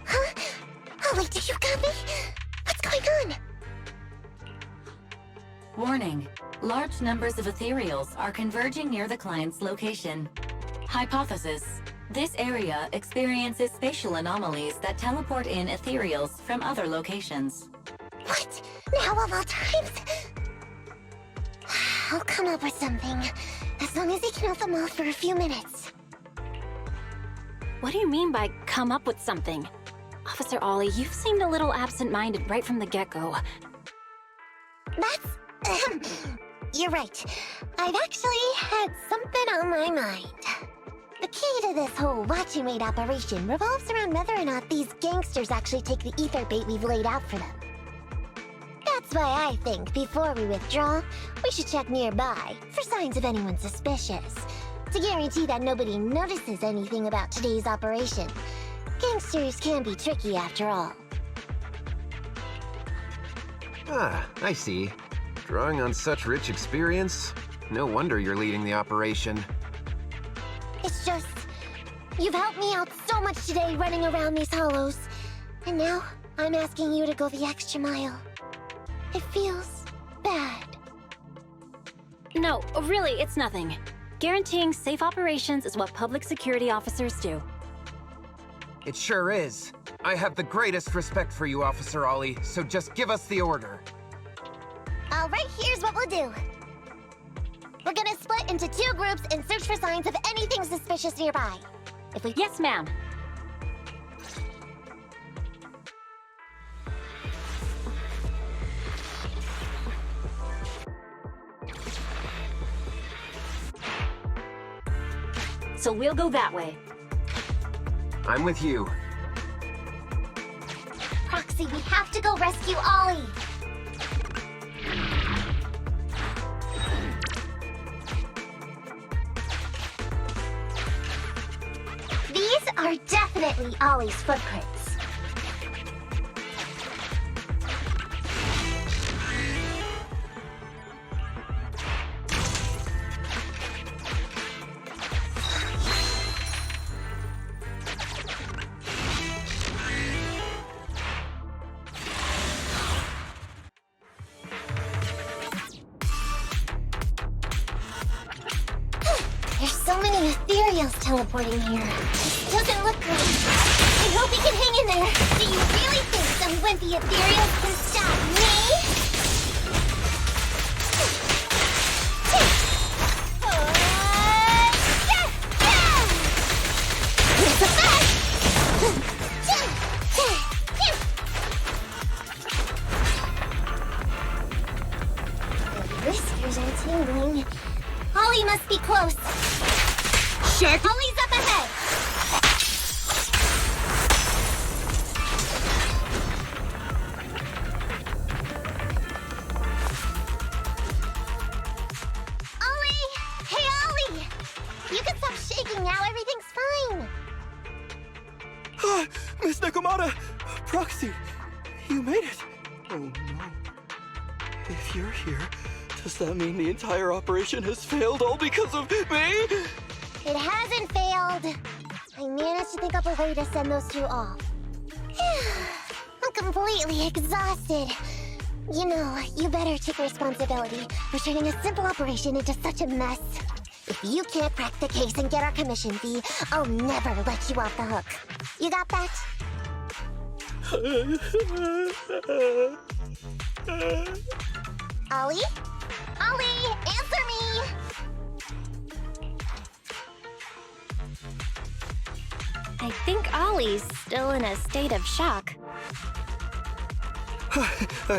Huh? Oh, wait, did you got me? What's going on? Warning. Large numbers of ethereals are converging near the client's location. Hypothesis. This area experiences spatial anomalies that teleport in ethereals from other locations. What? Now of all times? I'll come up with something, as long as he can hold them off for a few minutes. What do you mean by come up with something? Officer Ollie, you've seemed a little absent-minded right from the get-go. That's... You're right. I've actually had something on my mind. The key to this whole watch and wait operation revolves around whether or not these gangsters actually take the ether bait we've laid out for them. That's why I think before we withdraw, we should check nearby for signs of anyone suspicious, to guarantee that nobody notices anything about today's operation. Gangsters can be tricky after all. Ah, I see. Drawing on such rich experience, no wonder you're leading the operation. It's just, you've helped me out so much today running around these hollows. And now, I'm asking you to go the extra mile. It feels bad. No, really, it's nothing. Guaranteeing safe operations is what public security officers do. It sure is. I have the greatest respect for you, Officer Ollie, so just give us the order. All right, here's what we'll do. We're gonna split into 2 groups and search for signs of anything suspicious nearby. If we... Yes, ma'am. so we'll go that way. I'm with you. Proxy, we have to go rescue Ollie. These are definitely Ollie's footprints. There's so many ethereals teleporting here. This doesn't look good. I hope we can hang in there. Do you really think some wimpy ethereals can stop me? It's a fact! The whiskers are tingling. Ollie must be close. Shark. Ollie's up ahead. Ollie! Hey, Ollie! You can stop shaking now. Everything's fine. Ah, Miss Nekomata! Proxy, you made it! Oh no. If you're here, does that mean the entire operation has failed all because of me? It hasn't failed. I managed to think up a way to send those two off. I'm completely exhausted. You know, you better take responsibility for turning a simple operation into such a mess. If you can't crack the case and get our commission fee, I'll never let you off the hook. You got that? Ollie? Ollie, answer me! I think Ollie's still in a state of shock.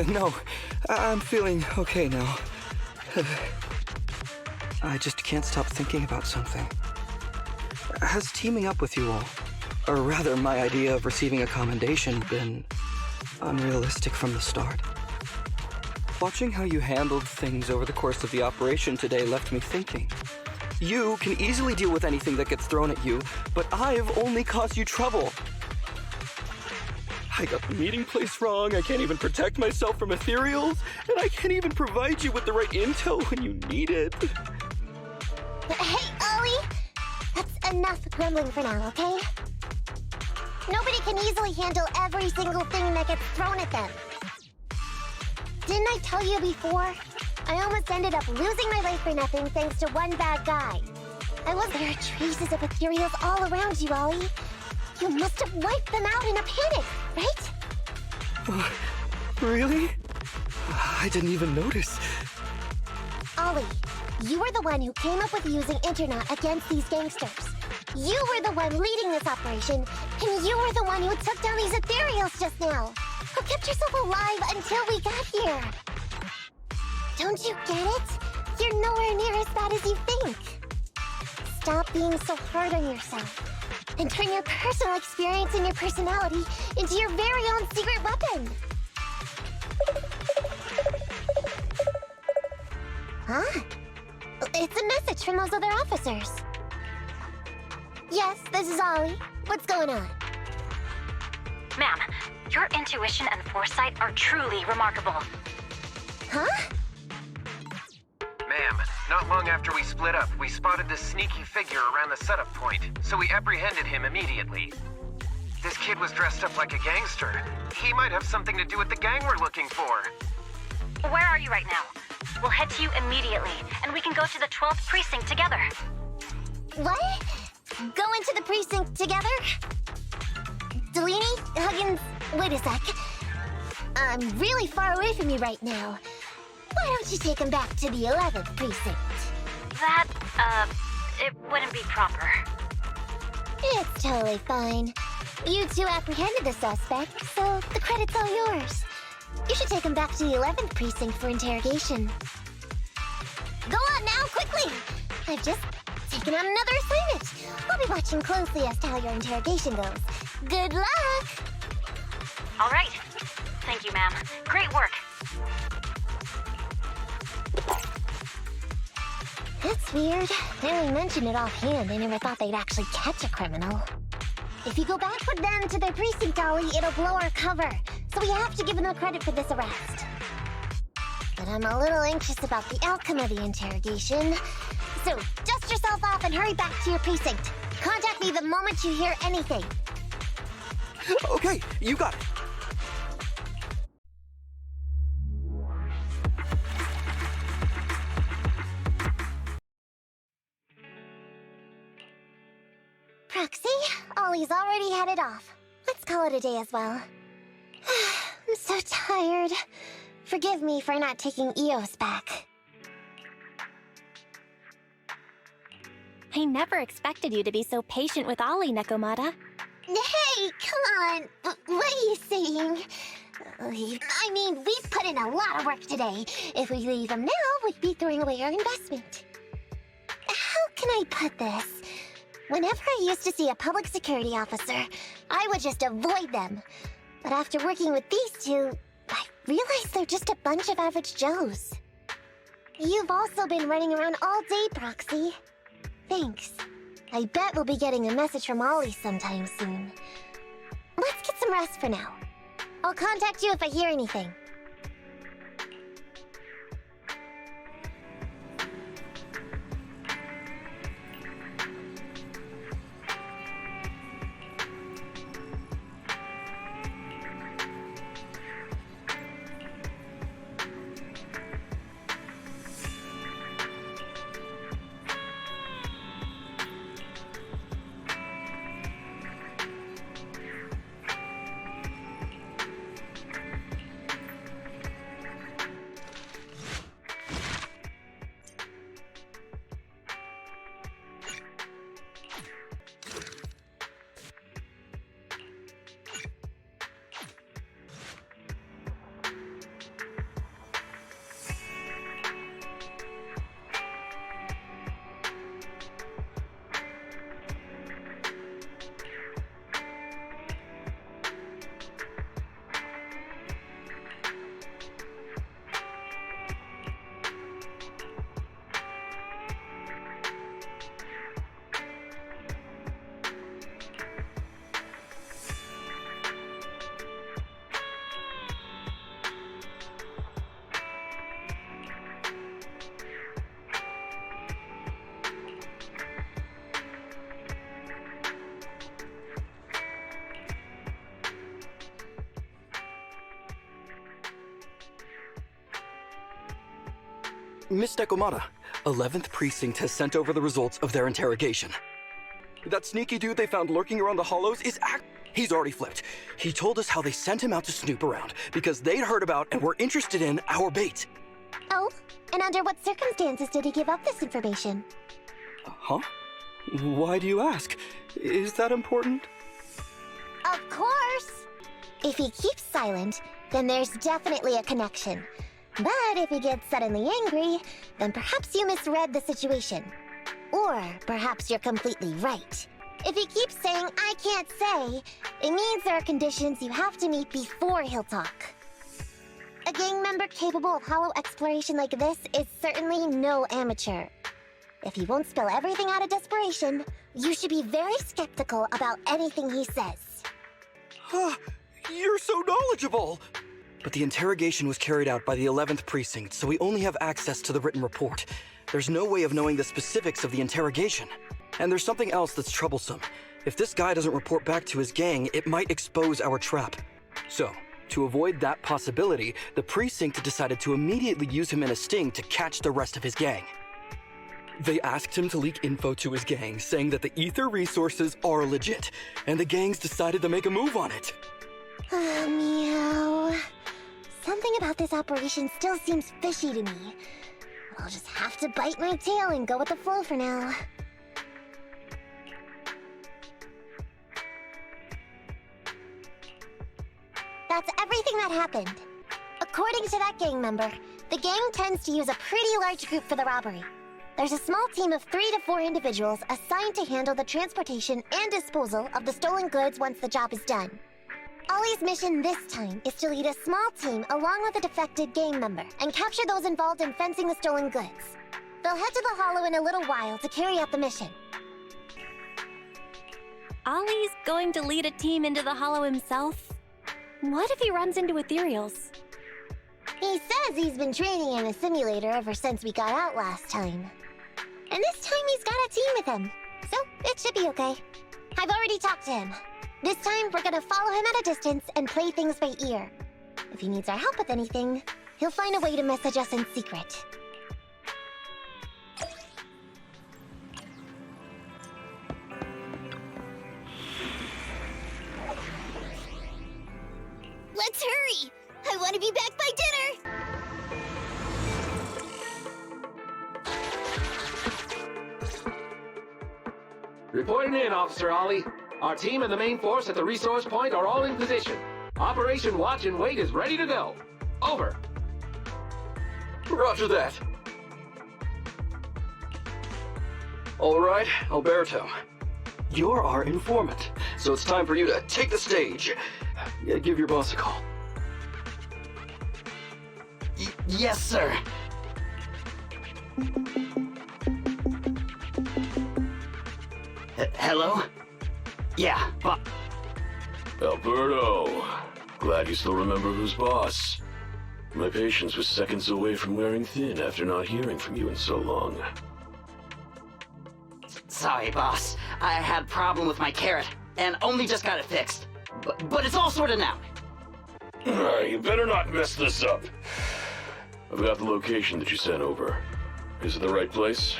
No, I'm feeling okay now. I just can't stop thinking about something. Has teaming up with you all, or rather my idea of receiving a commendation, been unrealistic from the start? Watching how you handled things over the course of the operation today left me thinking. You can easily deal with anything that gets thrown at you, but I've only caused you trouble. I got the meeting place wrong, I can't even protect myself from ethereals, and I can't even provide you with the right intel when you need it. Hey, Ollie! That's enough grumbling for now, okay? Nobody can easily handle every single thing that gets thrown at them. Didn't I tell you before? I almost ended up losing my life for nothing thanks to one bad guy. There are traces of ethereals all around you, Ollie. You must have wiped them out in a panic, right? Really? I didn't even notice. Ollie, you were the one who came up with using Internet against these gangsters. You were the one leading this operation, and you were the one who took down these ethereals just now. Who kept yourself alive until we got here. Don't you get it? You're nowhere near as bad as you think. Stop being so hard on yourself, and turn your personal experience and your personality into your very own secret weapon. Huh? It's a message from those other officers. Yes, this is Ollie. What's going on? Ma'am, your intuition and foresight are truly remarkable. Huh? Ma'am, not long after we split up, we spotted this sneaky figure around the setup point, so we apprehended him immediately. This kid was dressed up like a gangster. He might have something to do with the gang we're looking for. Where are you right now? We'll head to you immediately, and we can go to the 12th precinct together. What? Go into the precinct together? Delaney? Huggins? Wait a sec. I'm really far away from you right now. Why don't you take him back to the 11th precinct? That, it wouldn't be proper. It's totally fine. You two apprehended the suspect, so the credit's all yours. You should take him back to the 11th precinct for interrogation. Go on now, quickly! I've just taken on another assignment. I'll be watching closely as to how your interrogation goes. Good luck! All right. Thank you, ma'am. Great work. That's weird. They only mentioned it offhand. They never thought they'd actually catch a criminal. If you go back with them to their precinct, Ollie, it'll blow our cover. So we have to give them the credit for this arrest. But I'm a little anxious about the outcome of the interrogation. So dust yourself off and hurry back to your precinct. Contact me the moment you hear anything. Okay, you got it. Proxy, Ollie's already headed off. Let's call it a day as well. I'm so tired. Forgive me for not taking EOS back. I never expected you to be so patient with Ollie, Nekomata. Hey, come on. What are you saying? I mean, we've put in a lot of work today. If we leave them now, we'd be throwing away our investment. How can I put this? Whenever I used to see a public security officer, I would just avoid them. But after working with these two, I realized they're just a bunch of average Joes. You've also been running around all day, Proxy. Thanks. I bet we'll be getting a message from Ollie sometime soon. Let's get some rest for now. I'll contact you if I hear anything. Miss Nekomata, 11th Precinct has sent over the results of their interrogation. That sneaky dude they found lurking around the hollows is he's already flipped. He told us how they sent him out to snoop around because they'd heard about and were interested in our bait. Oh, and under what circumstances did he give up this information? Huh? Why do you ask? Is that important? Of course! If he keeps silent, then there's definitely a connection. But if he gets suddenly angry, then perhaps you misread the situation. Or perhaps you're completely right. If he keeps saying, "I can't say," it means there are conditions you have to meet before he'll talk. A gang member capable of hollow exploration like this is certainly no amateur. If he won't spill everything out of desperation, you should be very skeptical about anything he says. You're so knowledgeable! But the interrogation was carried out by the 11th Precinct, so we only have access to the written report. There's no way of knowing the specifics of the interrogation. And there's something else that's troublesome. If this guy doesn't report back to his gang, it might expose our trap. So, to avoid that possibility, the Precinct decided to immediately use him in a sting to catch the rest of his gang. They asked him to leak info to his gang, saying that the ether resources are legit, and the gangs decided to make a move on it. Meow. Something about this operation still seems fishy to me. I'll just have to bite my tail and go with the flow for now. That's everything that happened. According to that gang member, the gang tends to use a pretty large group for the robbery. There's a small team of 3 to 4 individuals assigned to handle the transportation and disposal of the stolen goods once the job is done. Ollie's mission this time is to lead a small team along with a defected gang member and capture those involved in fencing the stolen goods. They'll head to the Hollow in a little while to carry out the mission. Ollie's going to lead a team into the Hollow himself? What if he runs into ethereals? He says he's been training in a simulator ever since we got out last time. And this time he's got a team with him, so it should be okay. I've already talked to him. This time we're gonna follow him at a distance and play things by ear. If he needs our help with anything, he'll find a way to message us in secret. Let's hurry! I want to be back by dinner! Reporting in, Officer Ollie. Our team and the main force at the resource point are all in position. Operation Watch and Wait is ready to go. Over. Roger that. All right, Alberto. You're our informant, so it's time for you to take the stage. Yeah, give your boss a call. Yes, sir. Hello? Yeah, Alberto, glad you still remember who's boss. My patience was seconds away from wearing thin after not hearing from you in so long. Sorry, boss. I had a problem with my carrot, and only just got it fixed. But it's all sorted now. You better not mess this up. I've got the location that you sent over. Is it the right place?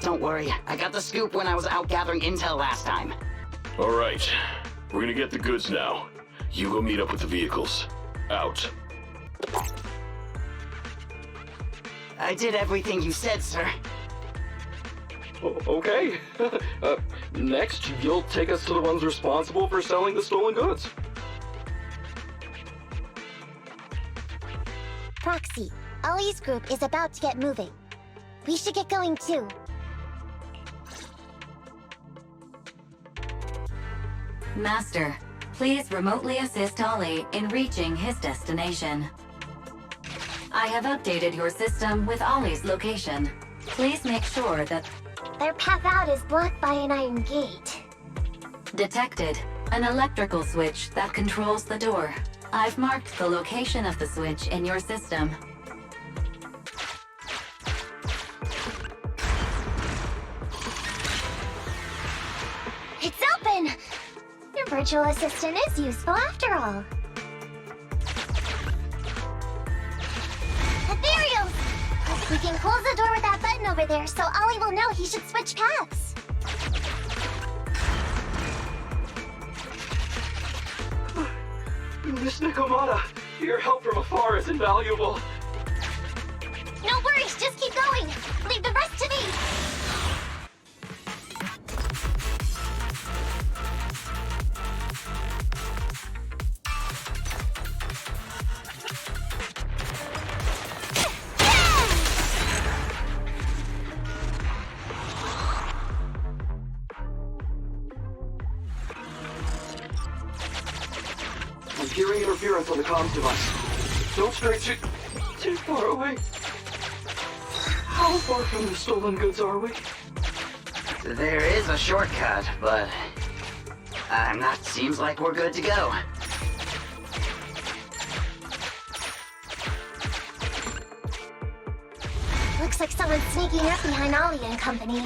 Don't worry, I got the scoop when I was out gathering intel last time. All right, we're gonna get the goods now. You go meet up with the vehicles. Out. I did everything you said, sir. Okay. Next, you'll take us to the ones responsible for selling the stolen goods. Proxy, Ollie's group is about to get moving. We should get going too. Master, please remotely assist Ollie in reaching his destination. I have updated your system with Ollie's location. Please make sure that... Their path out is blocked by an iron gate. Detected. An electrical switch that controls the door. I've marked the location of the switch in your system. It's open! Your virtual assistant is useful after all. Ethereals! We can close the door with that button over there so Ollie will know he should switch paths. Miss Nekomata, your help from afar is invaluable. No worries, just keep going. Leave the rest to me. I'm hearing interference on the comms device. Don't stray too far away. How far from the stolen goods are we? There is a shortcut, but... seems like we're good to go. Looks like someone's sneaking up behind Ollie and company.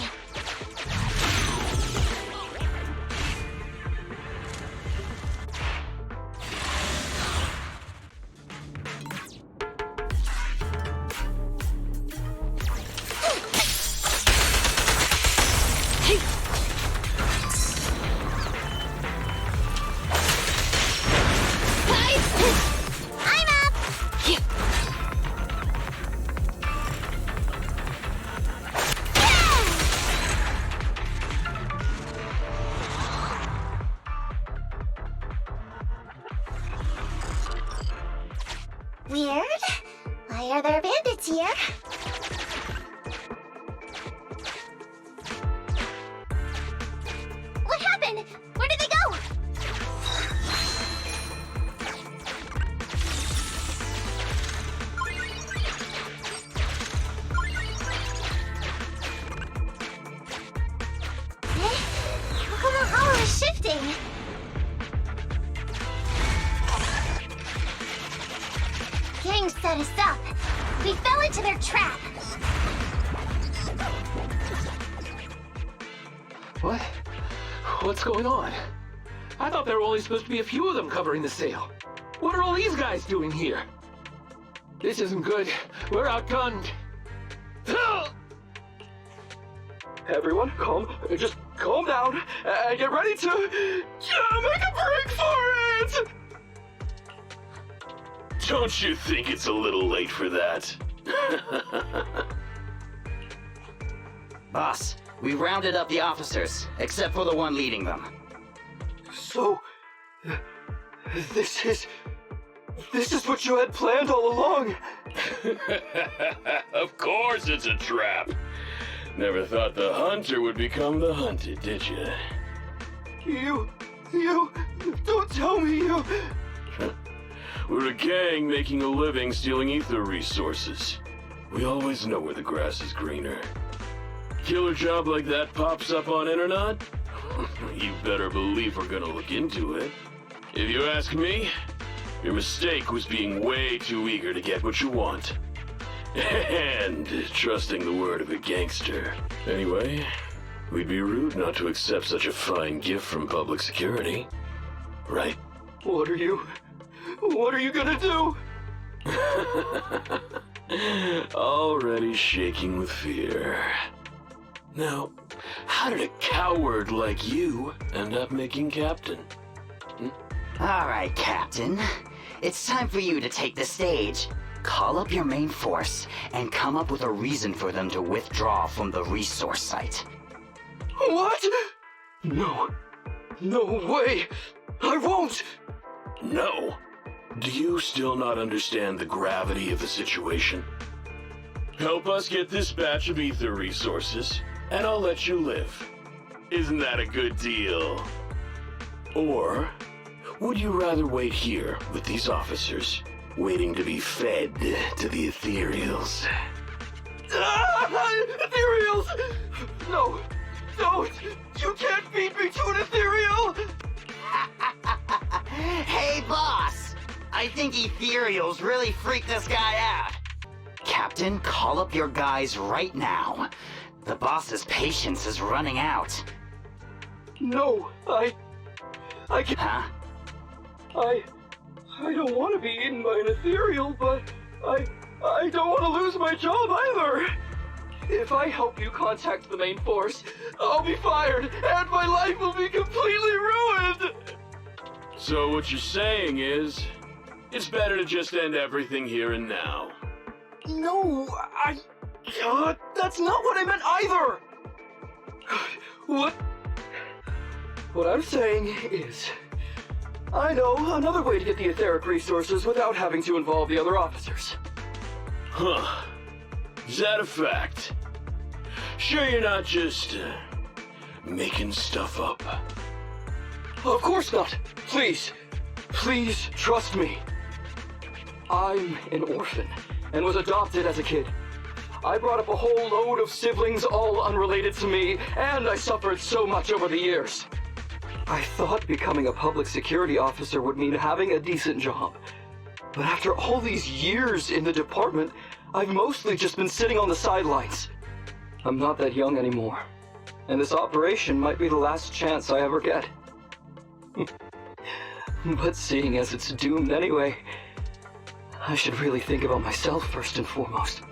Weird. Why are there bandits here? missing! Gang set us up. We fell into their trap. What? What's going on? I thought there were only supposed to be a few of them covering the sale. What are all these guys doing here? This isn't good. We're outgunned. Everyone, just calm down and get ready to make a break for it! Don't you think it's a little late for that? Boss, we rounded up the officers, except for the one leading them. So, this is what you had planned all along? Of course it's a trap. Never thought the hunter would become the hunted, did you? You, don't tell me you... We're a gang making a living stealing ether resources. We always know where the grass is greener. Killer job like that pops up on internet? You better believe we're gonna look into it. If you ask me, your mistake was being way too eager to get what you want. And trusting the word of a gangster. Anyway, we'd be rude not to accept such a fine gift from public security. Right? What are you gonna do? Already shaking with fear. Now, how did a coward like you end up making captain? All right, Captain. It's time for you to take the stage. Call up your main force and come up with a reason for them to withdraw from the resource site. What? No way! I won't! No? Do you still not understand the gravity of the situation? Help us get this batch of ether resources, and I'll let you live. Isn't that a good deal? Or would you rather wait here with these officers, waiting to be fed to the ethereals? Ethereals! No, don't! You can't feed me to an ethereal! Hey, boss! I think ethereals really freaked this guy out. Captain, call up your guys right now. The boss's patience is running out. No, I can't. Huh? I don't want to be eaten by an ethereal, but I don't want to lose my job either. If I help you contact the main force, I'll be fired, and my life will be completely ruined! So what you're saying is, it's better to just end everything here and now. No, that's not what I meant either! What I'm saying is, I know another way to get the etheric resources without having to involve the other officers. Huh. Is that a fact? Sure you're not just, making stuff up? Of course not! Please trust me. I'm an orphan, and was adopted as a kid. I brought up a whole load of siblings, all unrelated to me, and I suffered so much over the years. I thought becoming a public security officer would mean having a decent job. But after all these years in the department, I've mostly just been sitting on the sidelines. I'm not that young anymore, and this operation might be the last chance I ever get. But seeing as it's doomed anyway, I should really think about myself first and foremost.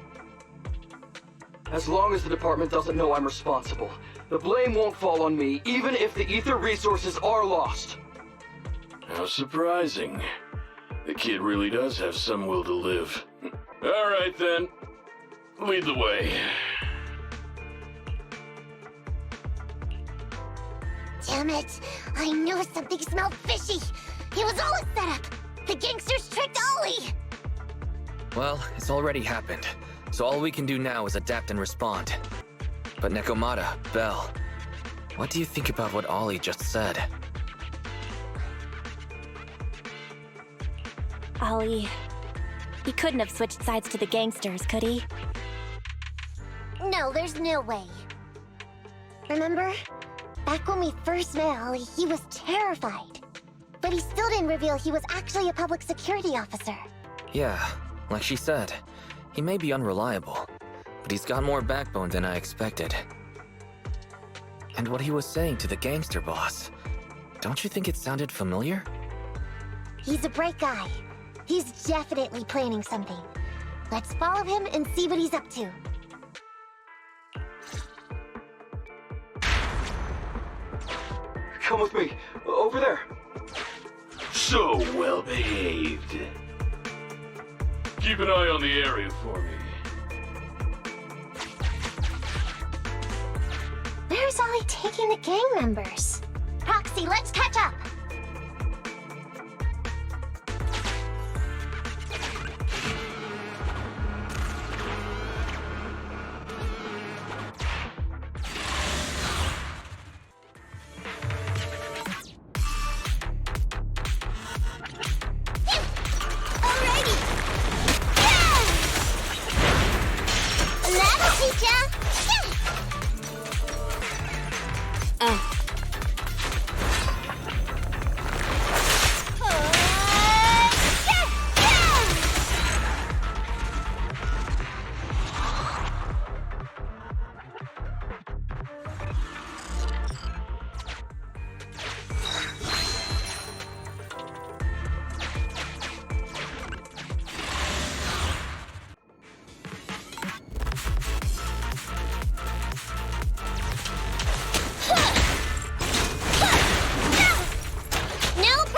As long as the department doesn't know I'm responsible, the blame won't fall on me, even if the ether resources are lost. How surprising. The kid really does have some will to live. All right then, lead the way. Damn it! I knew something smelled fishy! It was all a setup! The gangsters tricked Ollie! Well, it's already happened, so all we can do now is adapt and respond. But Nekomata, Belle, what do you think about what Ollie just said? Ollie, he couldn't have switched sides to the gangsters, could he? No, there's no way. Remember? Back when we first met Ollie, he was terrified. But he still didn't reveal he was actually a public security officer. Yeah, like she said, he may be unreliable, but he's got more backbone than I expected. And what he was saying to the gangster boss, don't you think it sounded familiar? He's a bright guy. He's definitely planning something. Let's follow him and see what he's up to. Come with me. Over there. So well behaved. Keep an eye on the area for me. Where's Ollie taking the gang members? Proxy, let's catch up!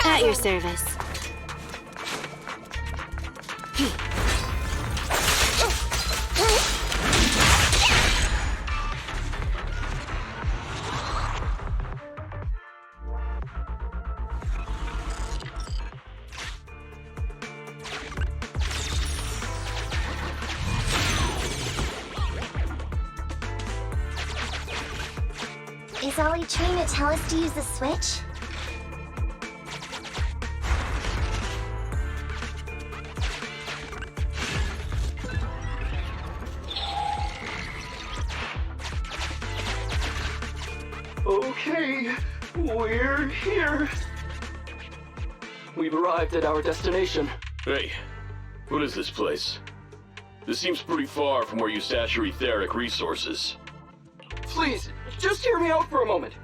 At your service. Is Ollie trying to tell us to use the switch? Okay, we're here. We've arrived at our destination. Hey, what is this place? This seems pretty far from where you stash your etheric resources. Please, just hear me out for a moment.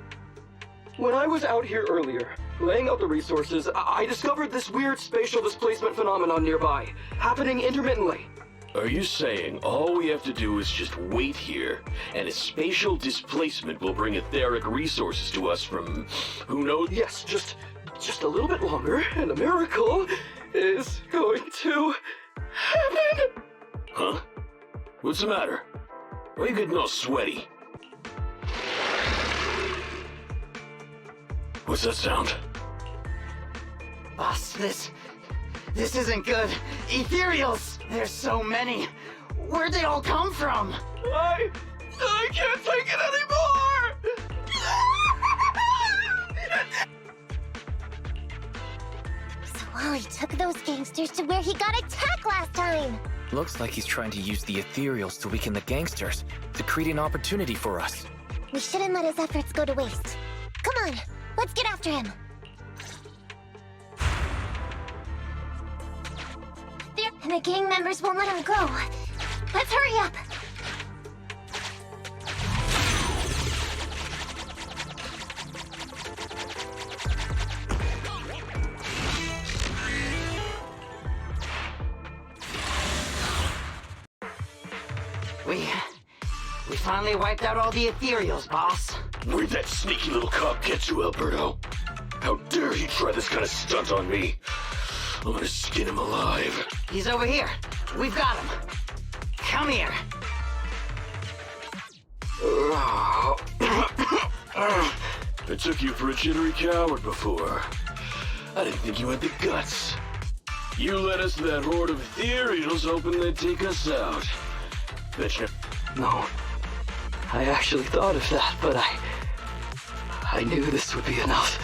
When I was out here earlier, laying out the resources, I discovered this weird spatial displacement phenomenon nearby, happening intermittently. Are you saying all we have to do is just wait here, and a spatial displacement will bring etheric resources to us from who knows? Yes, just a little bit longer, and a miracle is going to happen. Huh? What's the matter? Why are you getting all sweaty? What's that sound? Boss, this isn't good. Ethereals! There's so many. Where'd they all come from? I can't take it anymore! So Ollie took those gangsters to where he got attacked last time! Looks like he's trying to use the ethereals to weaken the gangsters, to create an opportunity for us. We shouldn't let his efforts go to waste. Come on, let's get after him! And the gang members won't let him go. Let's hurry up! We finally wiped out all the ethereals, boss. Where'd that sneaky little cop get you, Alberto? How dare he try this kind of stunt on me? I'm gonna skin him alive. He's over here. We've got him. Come here. I took you for a jittery coward before. I didn't think you had the guts. You led us to that horde of ethereals hoping they'd take us out. Betcha. No. I actually thought of that, but I knew this would be enough.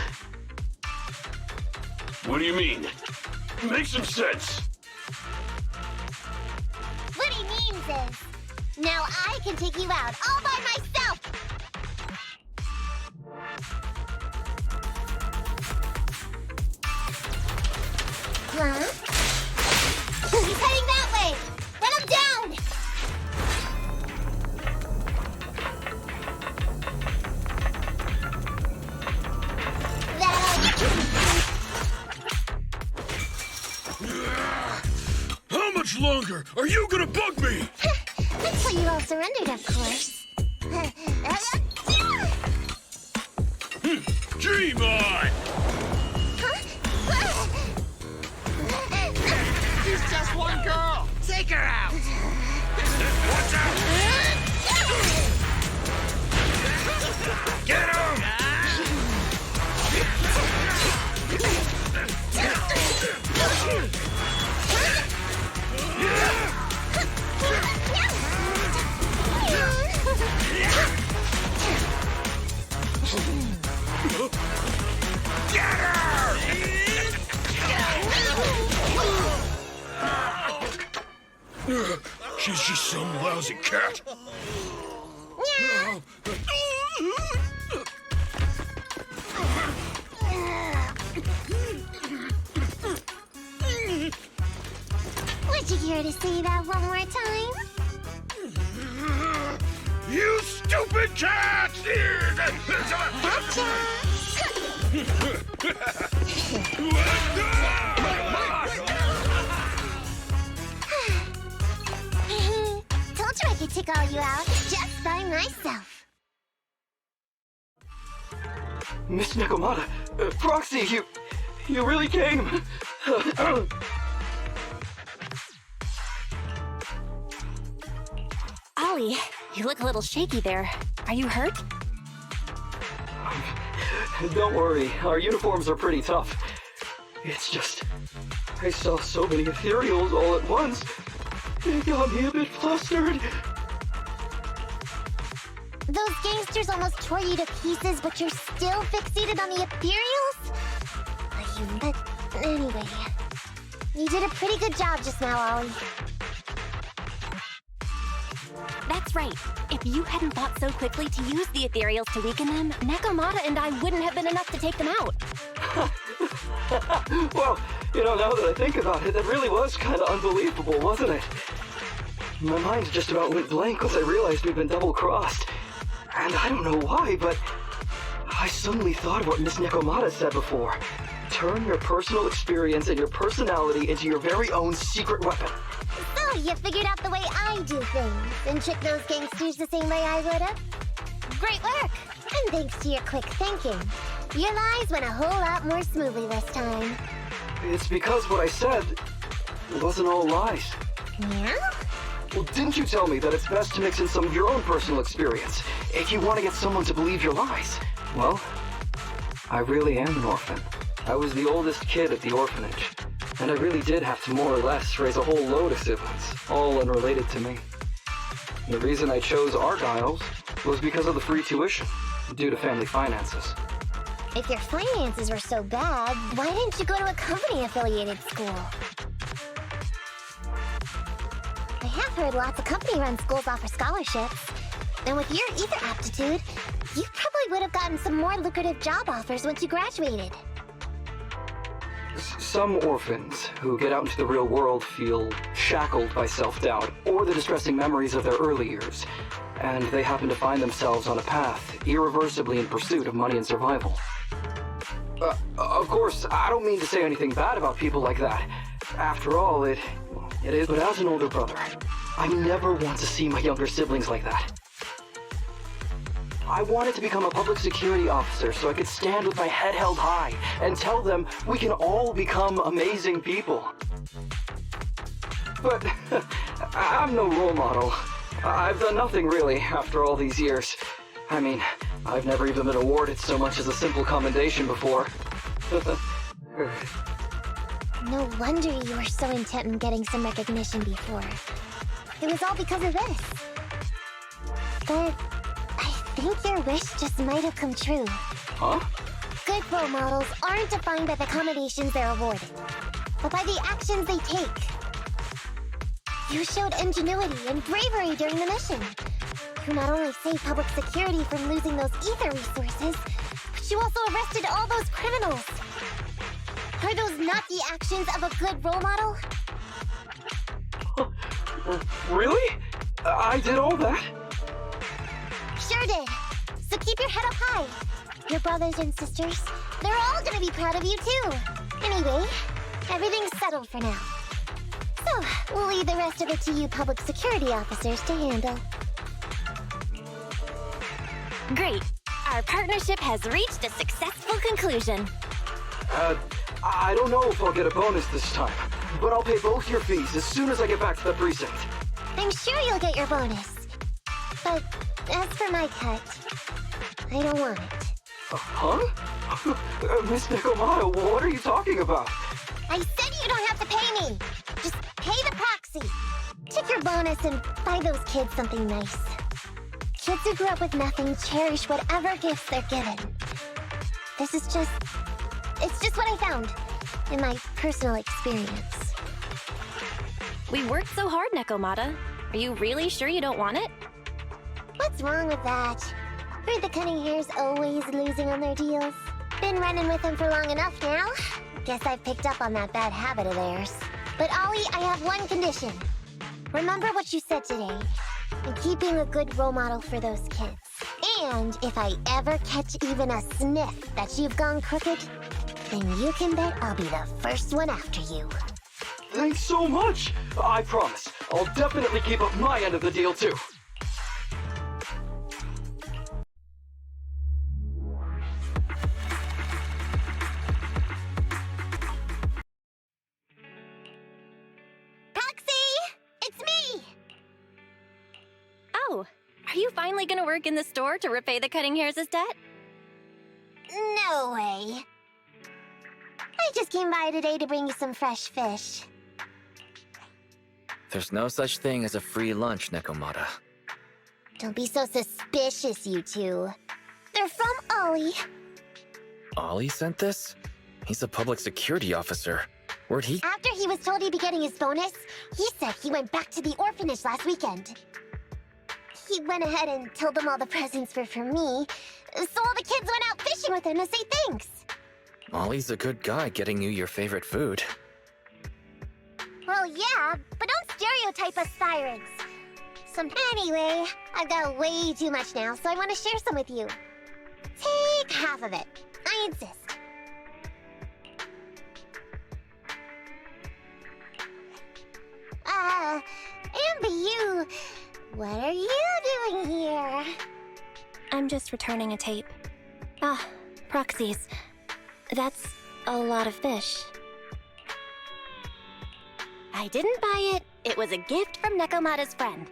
What do you mean? Make some sense! What he means is, now I can take you out all by myself! longer are you gonna bug me? Until you all surrendered, of course. Dream on! She's just one girl! Take her out! Watch out! Get him! Get her! She's just some lousy cat. Would you care to say that one more time? You stupid cat! Told you I could take all you out just by myself. Miss Nekomata, Proxy, you really came. Ollie, you look a little shaky there. Are you hurt? Don't worry, our uniforms are pretty tough. It's just, I saw so many ethereals all at once. It got me a bit flustered. Those gangsters almost tore you to pieces, but you're still fixated on the ethereals? But anyway, you did a pretty good job just now, Ollie. That's right. If you hadn't thought so quickly to use the ethereals to weaken them, Nekomata and I wouldn't have been enough to take them out. Well, now that I think about it, that really was kind of unbelievable, wasn't it? My mind just about went blank once I realized we'd been double-crossed. And I don't know why, but I suddenly thought of what Miss Nekomata said before. Turn your personal experience and your personality into your very own secret weapon. So, you figured out the way I do things, and tricked those gangsters the same way I would've? Great work! And thanks to your quick thinking, your lies went a whole lot more smoothly this time. It's because what I said wasn't all lies. Yeah? Well, didn't you tell me that it's best to mix in some of your own personal experience if you want to get someone to believe your lies? Well, I really am an orphan. I was the oldest kid at the orphanage, and I really did have to more or less raise a whole load of siblings, all unrelated to me. The reason I chose Argyle's was because of the free tuition, due to family finances. If your finances were so bad, why didn't you go to a company-affiliated school? I have heard lots of company-run schools offer scholarships. And with your ether aptitude, you probably would have gotten some more lucrative job offers once you graduated. Some orphans who get out into the real world feel shackled by self-doubt or the distressing memories of their early years, and they happen to find themselves on a path irreversibly in pursuit of money and survival. Of course, I don't mean to say anything bad about people like that. After all, it is, but as an older brother, I never want to see my younger siblings like that. I wanted to become a public security officer so I could stand with my head held high and tell them we can all become amazing people. But I'm no role model. I've done nothing really after all these years. I mean, I've never even been awarded so much as a simple commendation before. No wonder you were so intent on getting some recognition before. It was all because of this. But I think your wish just might have come true. Huh? Good role models aren't defined by the accommodations they're awarded, but by the actions they take. You showed ingenuity and bravery during the mission. You not only saved public security from losing those ether resources, but you also arrested all those criminals. Are those not the actions of a good role model? Really? I did all that? Sure did. So keep your head up high. Your brothers and sisters, they're all gonna be proud of you too. Anyway, everything's settled for now. So We'll leave the rest of it to you public security officers to handle. Great. Our partnership has reached a successful conclusion. I don't know if I'll get a bonus this time, but I'll pay both your fees as soon as I get back to the precinct. I'm sure you'll get your bonus. But as for my cut, I don't want it. Huh? Miss Nekomata, what are you talking about? I said you don't have to pay me! Just pay the proxy! Take your bonus and buy those kids something nice. Kids who grew up with nothing cherish whatever gifts they're given. This is just... It's just what I found in my personal experience. We worked so hard, Nekomata. Are you really sure you don't want it? What's wrong with that? Heard the cunning hairs always losing on their deals. Been running with them for long enough now. Guess I've picked up on that bad habit of theirs. But Ollie, I have one condition. Remember what you said today. And keep being a good role model for those kids. And if I ever catch even a sniff that you've gone crooked, then you can bet I'll be the first one after you. Thanks so much! I promise, I'll definitely keep up my end of the deal too. Oh, are you finally gonna work in the store to repay the cutting hairs' debt? No way. I just came by today to bring you some fresh fish. There's no such thing as a free lunch, Nekomata. Don't be so suspicious, you two. They're from Ollie. Ollie sent this? He's a public security officer. Where'd he... After he was told he'd be getting his bonus, he said he went back to the orphanage last weekend. He went ahead and told them all the presents were for me, so all the kids went out fishing with him to say thanks. Ollie's a good guy getting you your favorite food. Well, yeah, but don't stereotype us sirens. Anyway, I've got way too much now, so I want to share some with you. Take half of it. I insist. Amber, what are you doing here? I'm just returning a tape. Ah, proxies. That's a lot of fish. I didn't buy it. It was a gift from Nekomata's friend.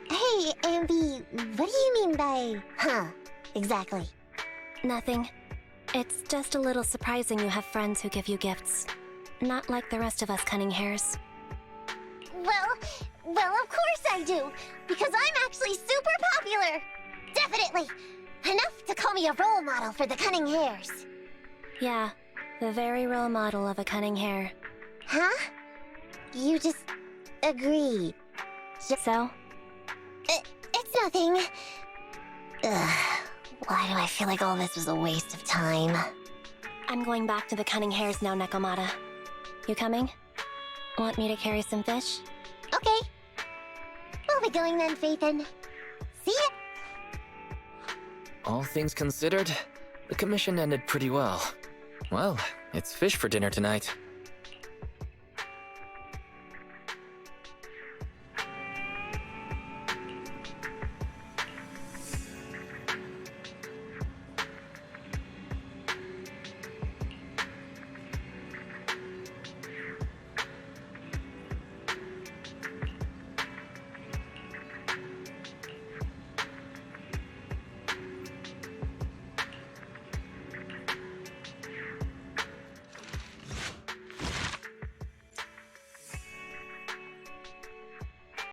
Hey, Amby, what do you mean by, exactly? Nothing. It's just a little surprising you have friends who give you gifts. Not like the rest of us cunning hairs. Well, of course I do, because I'm actually super popular. Definitely. Enough to call me a role model for the cunning hairs. Yeah, the very role model of a cunning hair. Huh? You just agree. So? It's nothing. Ugh, why do I feel like all this was a waste of time? I'm going back to the cunning hairs now, Nekomata. You coming? Want me to carry some fish? Okay. We'll be going then, Phaethon. See ya! All things considered, the commission ended pretty well. Well, it's fish for dinner tonight.